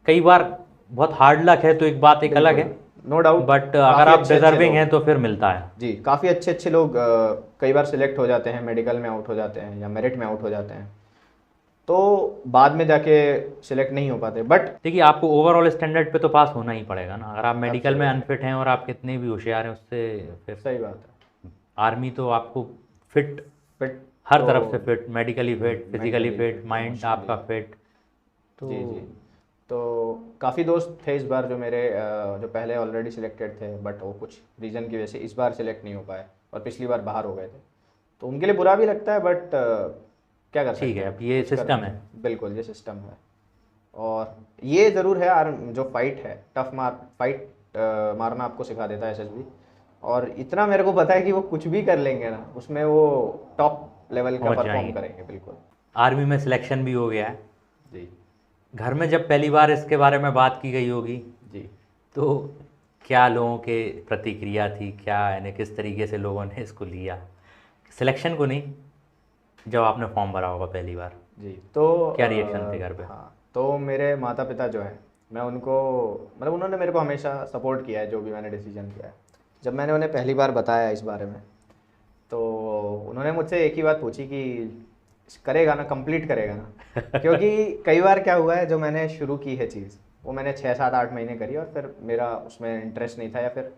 कई बार बहुत हार्ड लक है तो एक बात एक अलग है, बिल्कुल, नो डाउट। बट अगर काफ़ी आप अच्छे अच्छे डिजर्विंग हैं लोग, तो फिर मिलता है। जी काफ़ी अच्छे अच्छे लोग कई बार सिलेक्ट हो जाते हैं, मेडिकल में आउट हो जाते हैं या मेरिट में आउट हो जाते हैं, तो बाद में जाके सिलेक्ट नहीं हो पाते। बट देखिए, आपको ओवरऑल स्टैंडर्ड पे तो पास होना ही पड़ेगा ना। अगर आप मेडिकल में एब्सोल्युटली अनफिट हैं और आप कितने भी होशियार हैं, उससे फिर सही बात है। आर्मी तो आपको फिट, फिट हर तो तरफ से fit, medically fit, physically mentally fit, fit, mind emotionally. आपका फिट। तो जी जी। तो काफ़ी दोस्त थे इस बार जो मेरे जो पहले ऑलरेडी सिलेक्टेड थे, बट वो कुछ रीज़न की वजह से इस बार सिलेक्ट नहीं हो पाए और पिछली बार बाहर हो गए थे। तो उनके लिए बुरा भी लगता है, बट क्या कर ठीक सकते है, हैं, अब ये कुछ कर सिस्टम नहीं है। सकते। बिल्कुल, ये सिस्टम है। और ये ज़रूर है जो फाइट है, टफ फाइट मारना आपको सिखा देता है एसएसबी। और इतना मेरे को पता है कि वो कुछ भी कर लेंगे ना, उसमें वो टॉप लेवल का पहुंच परफॉर्म जाएंगे। करेंगे। बिल्कुल। आर्मी में सिलेक्शन भी हो गया है। जी घर में जब पहली बार इसके बारे में बात की गई होगी, जी। तो क्या लोगों के प्रतिक्रिया थी, क्या यानी किस तरीके से लोगों ने इसको लिया, सिलेक्शन को नहीं, जब आपने फॉर्म भरा होगा पहली बार, जी तो क्या रिएक्शन थे घर पे? हाँ, तो मेरे माता पिता जो हैं, मैं उनको, मतलब उन्होंने मेरे को हमेशा सपोर्ट किया है जो भी मैंने डिसीजन किया है। जब मैंने उन्हें पहली बार बताया इस बारे में, तो उन्होंने मुझसे एक ही बात पूछी कि करेगा ना, कंप्लीट करेगा ना। क्योंकि कई बार क्या हुआ है, जो मैंने शुरू की है चीज़, वो मैंने 6-7-8 महीने करी और फिर मेरा उसमें इंटरेस्ट नहीं था, या फिर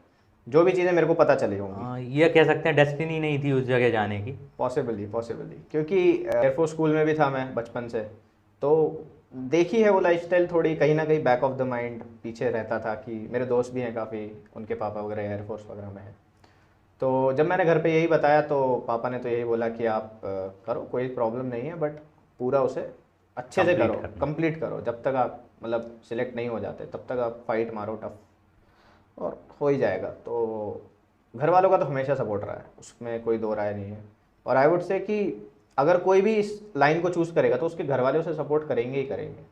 जो भी चीज़ें मेरे को पता चली होंगी। ये कह सकते हैं डेस्टिनी नहीं थी उस जगह जाने की। पॉसिबली पॉसिबली, क्योंकि एयरफोर्स स्कूल में भी था मैं बचपन से, तो देखी है वो लाइफस्टाइल थोड़ी, कहीं ना कहीं बैक ऑफ द माइंड पीछे रहता था कि मेरे दोस्त भी हैं काफ़ी, उनके पापा वगैरह एयरफोर्स वगैरह में हैं। तो जब मैंने घर पे यही बताया तो पापा ने तो यही बोला कि आप करो, कोई प्रॉब्लम नहीं है, बट पूरा उसे अच्छे से करो, कंप्लीट करना। कंप्लीट करो, जब तक आप मतलब सिलेक्ट नहीं हो जाते तब तक आप फाइट मारो टफ, और हो ही जाएगा। तो घर वालों का तो हमेशा सपोर्ट रहा है, उसमें कोई दो राय नहीं है। और आई वुड से कि अगर कोई भी इस लाइन को चूज़ करेगा तो उसके घर वाले उसे सपोर्ट करेंगे ही करेंगे।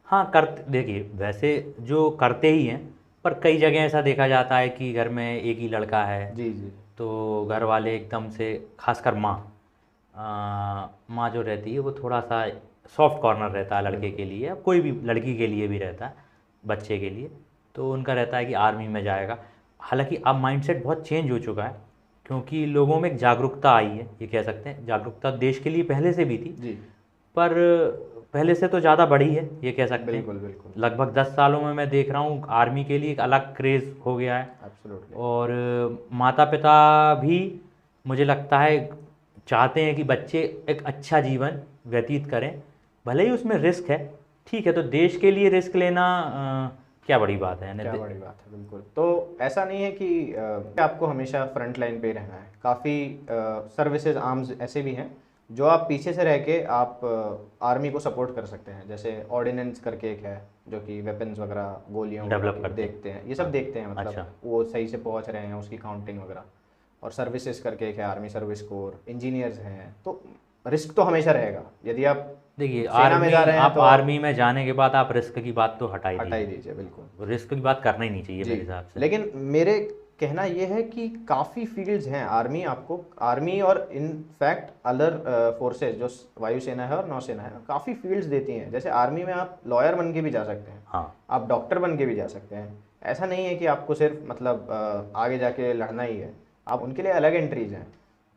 हाँ, करते, देखिए वैसे जो करते ही हैं, पर कई जगह ऐसा देखा जाता है कि घर में एक ही लड़का है, जी जी। तो घर वाले एकदम से, खासकर माँ, माँ जो रहती है वो थोड़ा सा सॉफ्ट कॉर्नर रहता है लड़के के लिए, कोई भी लड़की के लिए भी रहता है, बच्चे के लिए। तो उनका रहता है कि आर्मी में जाएगा। हालांकि अब माइंडसेट बहुत चेंज हो चुका है, क्योंकि लोगों में एक जागरूकता आई है, ये कह सकते हैं। जागरूकता देश के लिए पहले से भी थी, जी पर पहले से तो ज़्यादा बढ़ी है, ये कह सकते हैं। बिल्कुल बिल्कुल। लगभग 10 सालों में मैं देख रहा हूँ आर्मी के लिए एक अलग क्रेज़ हो गया है। एब्सोल्युटली। और माता पिता भी, मुझे लगता है, चाहते हैं कि बच्चे एक अच्छा जीवन व्यतीत करें, भले ही उसमें रिस्क है। ठीक है, तो देश के लिए रिस्क लेना क्या बड़ी बात है, क्या बड़ी बात है, बिल्कुल। तो ऐसा नहीं है कि आपको हमेशा फ्रंट लाइन पे ही रहना है। काफ़ी सर्विसेज आर्म्स ऐसे भी हैं जो आप पीछे से रह के आप आर्मी को सपोर्ट कर सकते हैं। जैसे ऑर्डिनेंस करके एक है जो कि वेपन्स वगैरह, गोलियों डेवलप वगैरह करते हैं। देखते हैं, ये सब देखते हैं, मतलब अच्छा। वो सही से पहुंच रहे हैं, उसकी काउंटिंग वगैरह। और सर्विसेज करके एक है, आर्मी सर्विस कोर, इंजीनियर्स हैं। तो रिस्क तो हमेशा रहेगा। यदि आप देखिए, सेना में आर्मी, जा रहे हैं आप तो आर्मी में जाने के बाद आप रिस्क की बात तो हटा ही हटा ही दीजिए। दीजिए, बिल्कुल। रिस्क की बात करना ही नहीं चाहिए जी, मेरे हिसाब से। लेकिन मेरे कहना ये है कि काफ़ी फील्ड्स हैं आर्मी, आपको आर्मी और इनफैक्ट अदर फोर्सेज जो वायुसेना है और नौसेना है, काफ़ी फील्ड्स देती हैं। जैसे आर्मी में आप लॉयर बन के भी जा सकते हैं, हाँ, आप डॉक्टर बन के भी जा सकते हैं। ऐसा नहीं है कि आपको सिर्फ मतलब आगे जाके लड़ना ही है। आप उनके लिए अलग एंट्रीज हैं।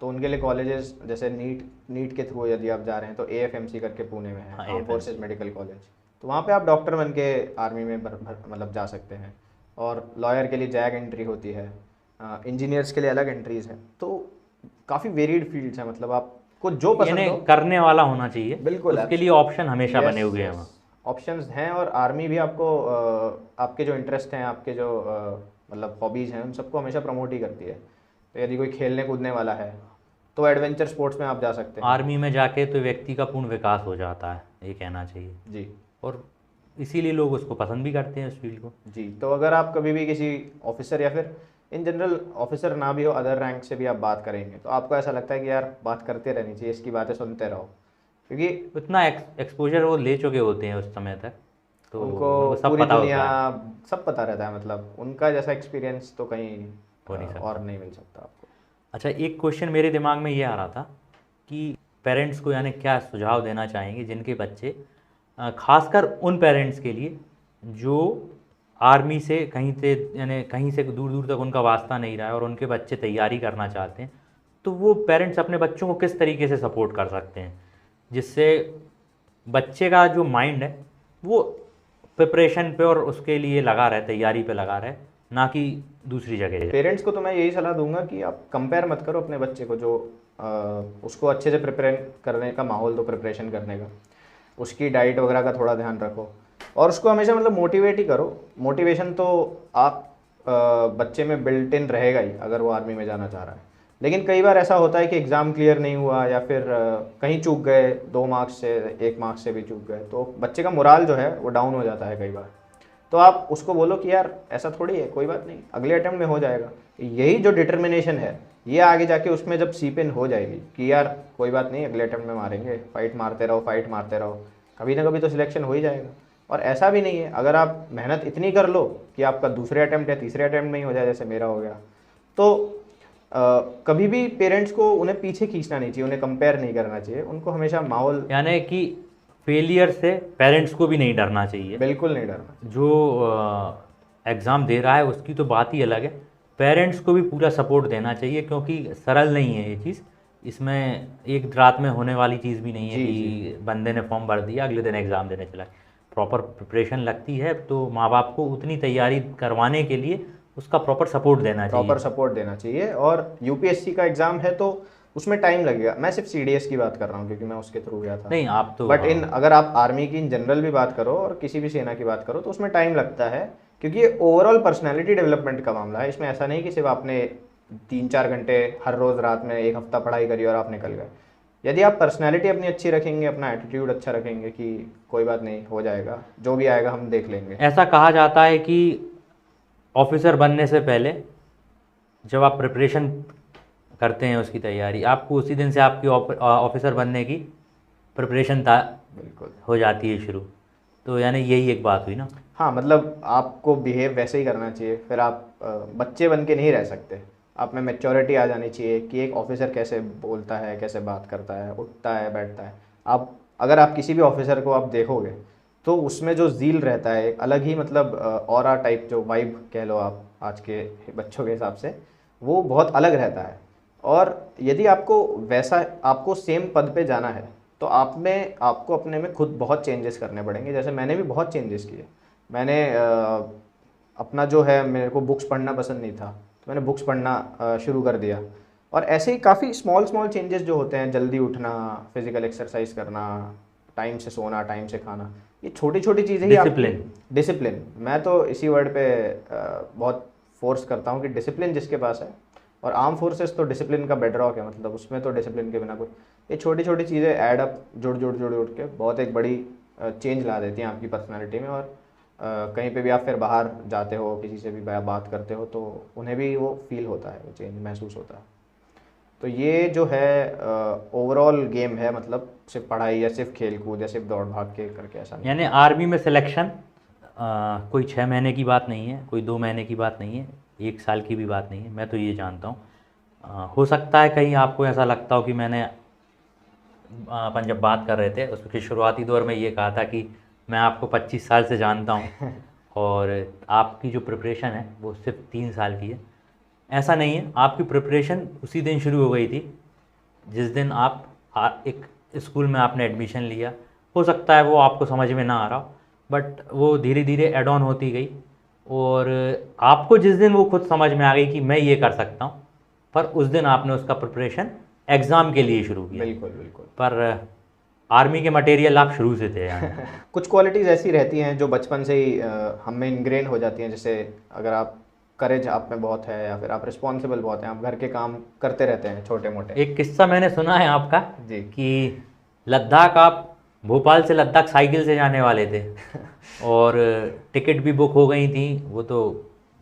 तो उनके लिए कॉलेजेस, जैसे नीट के थ्रू यदि आप जा रहे हैं तो एएफएमसी करके पुणे में है, हाँ, arm AFMC। Forces medical college. तो वहाँ पे आप डॉक्टर बन के आर्मी में मतलब जा सकते हैं। और लॉयर के लिए जैग एंट्री होती है, इंजीनियर्स के लिए अलग एंट्रीज हैं। तो काफ़ी वेरिड फील्ड्स हैं, मतलब आपको जो पसंद यानी हो। करने वाला होना चाहिए, बिल्कुल, उसके लिए ऑप्शन हमेशा बने यस हुए हैं यस, वहाँ। ऑप्शंस हैं। और आर्मी भी आपको आपके जो इंटरेस्ट हैं, आपके जो मतलब हॉबीज़ हैं, उन सबको हमेशा प्रमोट ही करती है। तो यदि कोई खेलने कूदने वाला है तो एडवेंचर स्पोर्ट्स में आप जा सकते हैं। आर्मी में जाके तो व्यक्ति का पूर्ण विकास हो जाता है, ये कहना चाहिए। जी और इसीलिए लोग उसको पसंद भी करते हैं, उस फील्ड को। जी। तो अगर आप कभी भी किसी ऑफिसर या फिर इन जनरल ऑफिसर ना भी हो, अदर रैंक से भी आप बात करेंगे, तो आपको ऐसा लगता है कि यार बात करते रहनी चाहिए, इसकी बातें सुनते रहो, क्योंकि इतना एक्सपोजर वो ले चुके होते हैं उस समय तक, तो उनको सब पूरी पता होता दुनिया है, सब पता रहता है, मतलब उनका जैसा एक्सपीरियंस तो कहीं हो नहीं सकता। और नहीं मिल सकता आपको। अच्छा, एक क्वेश्चन मेरे दिमाग में ये आ रहा था कि पेरेंट्स को यानी क्या सुझाव देना चाहेंगे जिनके बच्चे, खासकर उन पेरेंट्स के लिए जो आर्मी से कहीं से यानी कहीं से दूर दूर तक उनका वास्ता नहीं रहा है और उनके बच्चे तैयारी करना चाहते हैं, तो वो पेरेंट्स अपने बच्चों को किस तरीके से सपोर्ट कर सकते हैं जिससे बच्चे का जो माइंड है वो प्रिपरेशन पे और उसके लिए लगा रहे, तैयारी पे लगा रहे, ना कि दूसरी जगह। पेरेंट्स को तो मैं यही सलाह दूंगा कि आप कंपेयर मत करो अपने बच्चे को, जो उसको अच्छे से प्रिपेयर करने का माहौल दो, प्रिपरेशन करने का, उसकी डाइट वगैरह का थोड़ा ध्यान रखो और उसको हमेशा मतलब मोटिवेट ही करो। मोटिवेशन तो आप बच्चे में बिल्ट इन रहेगा ही अगर वो आर्मी में जाना चाह रहा है। लेकिन कई बार ऐसा होता है कि एग्ज़ाम क्लियर नहीं हुआ या फिर कहीं चूक गए, 2 मार्क्स से 1 मार्क्स से भी चूक गए, तो बच्चे का मोराल जो है वो डाउन हो जाता है कई बार। तो आप उसको बोलो कि यार ऐसा थोड़ी है, कोई बात नहीं, अगले अटेम्प्ट में हो जाएगा। यही जो डिटर्मिनेशन है ये आगे जाके उसमें जब सीप इन हो जाएगी कि यार कोई बात नहीं, अगले अटेम्प्ट में मारेंगे, फाइट मारते रहो, फाइट मारते रहो, कभी ना कभी तो सिलेक्शन हो ही जाएगा। और ऐसा भी नहीं है, अगर आप मेहनत इतनी कर लो कि आपका दूसरे अटेम्प्ट या तीसरे अटेम्प्ट में ही हो जाए, जैसे मेरा हो गया, तो कभी भी पेरेंट्स को उन्हें पीछे खींचना नहीं चाहिए, उन्हें कंपेयर नहीं करना चाहिए, उनको हमेशा माहौल, यानी कि फेलियर से पेरेंट्स को भी नहीं डरना चाहिए। बिल्कुल नहीं डरना। जो एग्ज़ाम दे रहा है उसकी तो बात ही अलग है, पेरेंट्स को भी पूरा सपोर्ट देना चाहिए क्योंकि सरल नहीं है ये चीज़। इसमें एक रात में होने वाली चीज़ भी नहीं है जी, कि बंदे ने फॉर्म भर दिया अगले दिन एग्ज़ाम देने चला। प्रॉपर प्रिपरेशन लगती है, तो माँ बाप को उतनी तैयारी करवाने के लिए उसका प्रॉपर सपोर्ट देना चाहिए। प्रॉपर सपोर्ट देना चाहिए। और यूपीएससी का एग्जाम है तो उसमें टाइम लगेगा। मैं सिर्फ सीडीएस की बात कर रहा हूँ क्योंकि मैं उसके थ्रू गया था। नहीं, आप तो बट इन अगर आप आर्मी की इन जनरल भी बात करो और किसी भी सेना की बात करो तो उसमें टाइम लगता है, क्योंकि ये ओवरऑल पर्सनैलिटी डेवलपमेंट का मामला है। इसमें ऐसा नहीं कि सिर्फ आपने 3-4 घंटे हर रोज़ रात में 1 हफ्ता पढ़ाई करी और आप निकल गए। यदि आप पर्सनैलिटी अपनी अच्छी रखेंगे, अपना एटीट्यूड अच्छा रखेंगे कि कोई बात नहीं, हो जाएगा, जो भी आएगा हम देख लेंगे। ऐसा कहा जाता है कि ऑफिसर बनने से पहले जब आप प्रिपरेशन करते हैं उसकी तैयारी, आपको उसी दिन से आपकी ऑफिसर बनने की प्रिपरेशन बिल्कुल हो जाती है शुरू। तो यानी यही एक बात हुई ना। हाँ, मतलब आपको बिहेव वैसे ही करना चाहिए, फिर आप बच्चे बन के नहीं रह सकते। आप में मैच्योरिटी आ जानी चाहिए कि एक ऑफिसर कैसे बोलता है, कैसे बात करता है, उठता है, बैठता है। आप अगर आप किसी भी ऑफिसर को आप देखोगे तो उसमें जो ज़ील रहता है, एक अलग ही मतलब ऑरा टाइप जो वाइब कह लो आप आज के बच्चों के हिसाब से, वो बहुत अलग रहता है। और यदि आपको वैसा, आपको सेम पद पे जाना है तो आपको अपने में खुद बहुत चेंजेस करने पड़ेंगे। जैसे मैंने भी बहुत चेंजेस किए। मैंने अपना जो है, मेरे को बुक्स पढ़ना पसंद नहीं था तो मैंने बुक्स पढ़ना शुरू कर दिया। और ऐसे ही काफ़ी स्मॉल स्मॉल चेंजेस जो होते हैं, जल्दी उठना, फिजिकल एक्सरसाइज करना, टाइम से सोना, टाइम से खाना, ये छोटी छोटी चीज़ें ही डिसिप्लिन। मैं तो इसी वर्ड पे बहुत फोर्स करता हूँ कि डिसिप्लिन जिसके पास है, और आर्म फोर्सेस तो डिसिप्लिन का बेडरॉक है, मतलब उसमें तो डिसिप्लिन के बिना कोई, ये छोटी छोटी चीज़ें ऐड अप, जुड़ के बहुत एक बड़ी चेंज ला देती हैं आपकी पर्सनालिटी में। और कहीं पे भी आप फिर बाहर जाते हो, किसी से भी बात करते हो तो उन्हें भी वो फील होता है, वो चेंज महसूस होता है। तो ये जो है ओवरऑल गेम है, मतलब सिर्फ पढ़ाई या सिर्फ खेल कूद या सिर्फ दौड़ भाग के करके ऐसा नहीं। यानी आर्मी में सिलेक्शन कोई 6 महीने की बात नहीं है, कोई 2 महीने की बात नहीं है, 1 साल की भी बात नहीं है। मैं तो ये जानता हूँ। हो सकता है कहीं आपको ऐसा लगता हो कि मैंने अपन जब बात कर रहे थे उसके शुरुआती दौर में ये कहा था कि मैं आपको 25 साल से जानता हूँ और आपकी जो प्रिपरेशन है वो सिर्फ 3 साल की है। ऐसा नहीं है, आपकी प्रिपरेशन उसी दिन शुरू हो गई थी जिस दिन आप एक स्कूल में आपने एडमिशन लिया। हो सकता है वो आपको समझ में ना आ रहा हो, बट वो धीरे धीरे एड ऑन होती गई और आपको जिस दिन वो खुद समझ में आ गई कि मैं ये कर सकता हूँ, पर उस दिन आपने उसका प्रिपरेशन एग्ज़ाम के लिए शुरू किया। बिल्कुल बिल्कुल। पर आर्मी के मटेरियल आप शुरू से थे यानी। कुछ क्वालिटीज़ ऐसी रहती हैं जो बचपन से ही हम में इनग्रेन हो जाती हैं। जैसे अगर आप करेज आप में बहुत है या फिर आप रिस्पॉन्सिबल बहुत हैं, आप घर के काम करते रहते हैं छोटे मोटे। एक किस्सा मैंने सुना है आपका जी। कि लद्दाख, आप भोपाल से लद्दाख साइकिल से जाने वाले थे और टिकट भी बुक हो गई थी। वो तो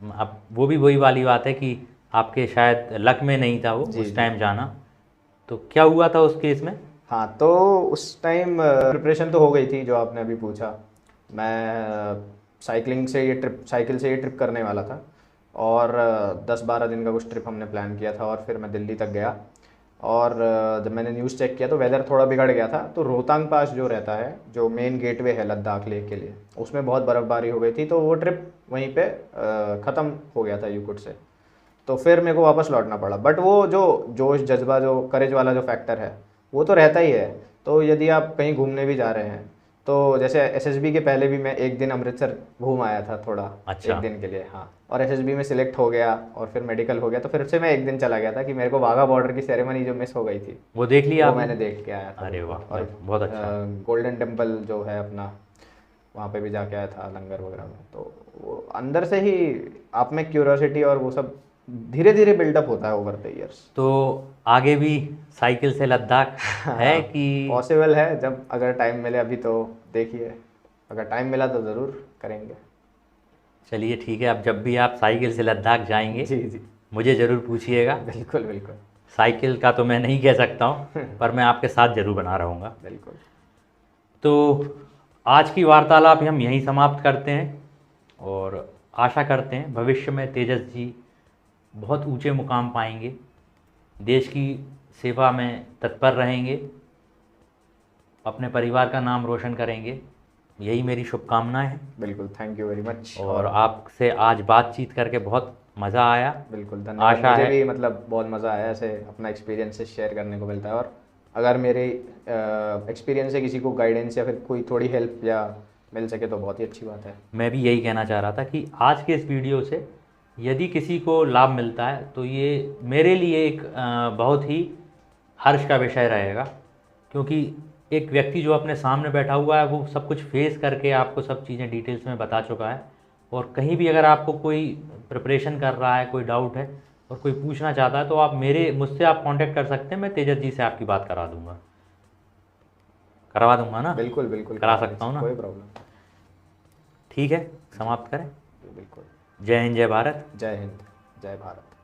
अब वो भी वही वाली बात है कि आपके शायद लक में नहीं था वो उस टाइम जाना। तो क्या हुआ था उस केस में? हाँ, तो उस टाइम प्रिपरेशन तो हो गई थी जो आपने अभी पूछा। मैं साइकिल से ये ट्रिप करने वाला था, और 10-12 दिन का कुछ ट्रिप हमने प्लान किया था, और फिर मैं दिल्ली तक गया। और जब मैंने न्यूज़ चेक किया तो वेदर थोड़ा बिगड़ गया था, तो रोहतांग पास जो रहता है, जो मेन गेटवे है लद्दाख लेक के लिए, उसमें बहुत बर्फ़बारी हो गई थी, तो वो ट्रिप वहीं पे ख़त्म हो गया था यूकुट से। तो फिर मेरे को वापस लौटना पड़ा। बट वो जो जोश जज्बा, जो करेज वाला जो फैक्टर है, वो तो रहता ही है। तो यदि आप कहीं घूमने भी जा रहे हैं, तो जैसे एसएसबी के पहले भी मैं एक दिन अमृतसर घूम आया था थोड़ा, अच्छा। एक दिन के लिए, हाँ। और एसएसबी में सिलेक्ट हो गया, और फिर मेडिकल हो गया, तो फिर से मैं एक दिन चला गया था कि मेरे को वाघा बॉर्डर की सेरेमनी जो मिस हो गई थी, वो देख लिया वो आपने? मैंने देख के आया था। अरे बिल्कुल। वाह और भाई, बहुत अच्छा। गोल्डन टेम्पल जो है अपना, वहाँ पे भी जाके आया था लंगर वगैरह में। तो वो अंदर से ही आप में क्यूरियोसिटी और वो सब धीरे धीरे बिल्डअप होता है ओवर द ईयर्स। तो आगे भी साइकिल से लद्दाख है कि? पॉसिबल है, जब अगर टाइम मिले। अभी तो देखिए, अगर टाइम मिला तो ज़रूर करेंगे। चलिए ठीक है, अब जब भी आप साइकिल से लद्दाख जाएंगे जी जी, मुझे ज़रूर पूछिएगा। बिल्कुल बिल्कुल। साइकिल का तो मैं नहीं कह सकता हूँ, पर मैं आपके साथ ज़रूर बना रहूँगा। बिल्कुल। तो आज की वार्तालाप हम यहीं समाप्त करते हैं, और आशा करते हैं भविष्य में तेजस जी बहुत ऊंचे मुकाम पाएंगे, देश की सेवा में तत्पर रहेंगे, अपने परिवार का नाम रोशन करेंगे। यही मेरी शुभकामनाएं हैं। बिल्कुल, थैंक यू वेरी मच। और आपसे आज बातचीत करके बहुत मज़ा आया। बिल्कुल, धन्यवाद। आशा मुझे है भी मतलब बहुत मज़ा आया, ऐसे अपना एक्सपीरियंसेस शेयर करने को मिलता है। और अगर मेरे एक्सपीरियंस से किसी को गाइडेंस या फिर कोई थोड़ी हेल्प या मिल सके तो बहुत ही अच्छी बात है। मैं भी यही कहना चाह रहा था कि आज के इस वीडियो से यदि किसी को लाभ मिलता है तो ये मेरे लिए एक बहुत ही हर्ष का विषय रहेगा, क्योंकि एक व्यक्ति जो अपने सामने बैठा हुआ है वो सब कुछ फेस करके आपको सब चीज़ें डिटेल्स में बता चुका है। और कहीं भी अगर आपको कोई प्रिपरेशन कर रहा है, कोई डाउट है और कोई पूछना चाहता है, तो आप मुझसे आप कांटेक्ट कर सकते हैं। मैं तेजस जी से आपकी बात करवा दूंगा ना? बिल्कुल बिल्कुल, करा सकता हूँ ना? कोई प्रॉब्लम। ठीक है, समाप्त करें। बिल्कुल। जय हिंद, जय भारत। जय हिंद, जय भारत।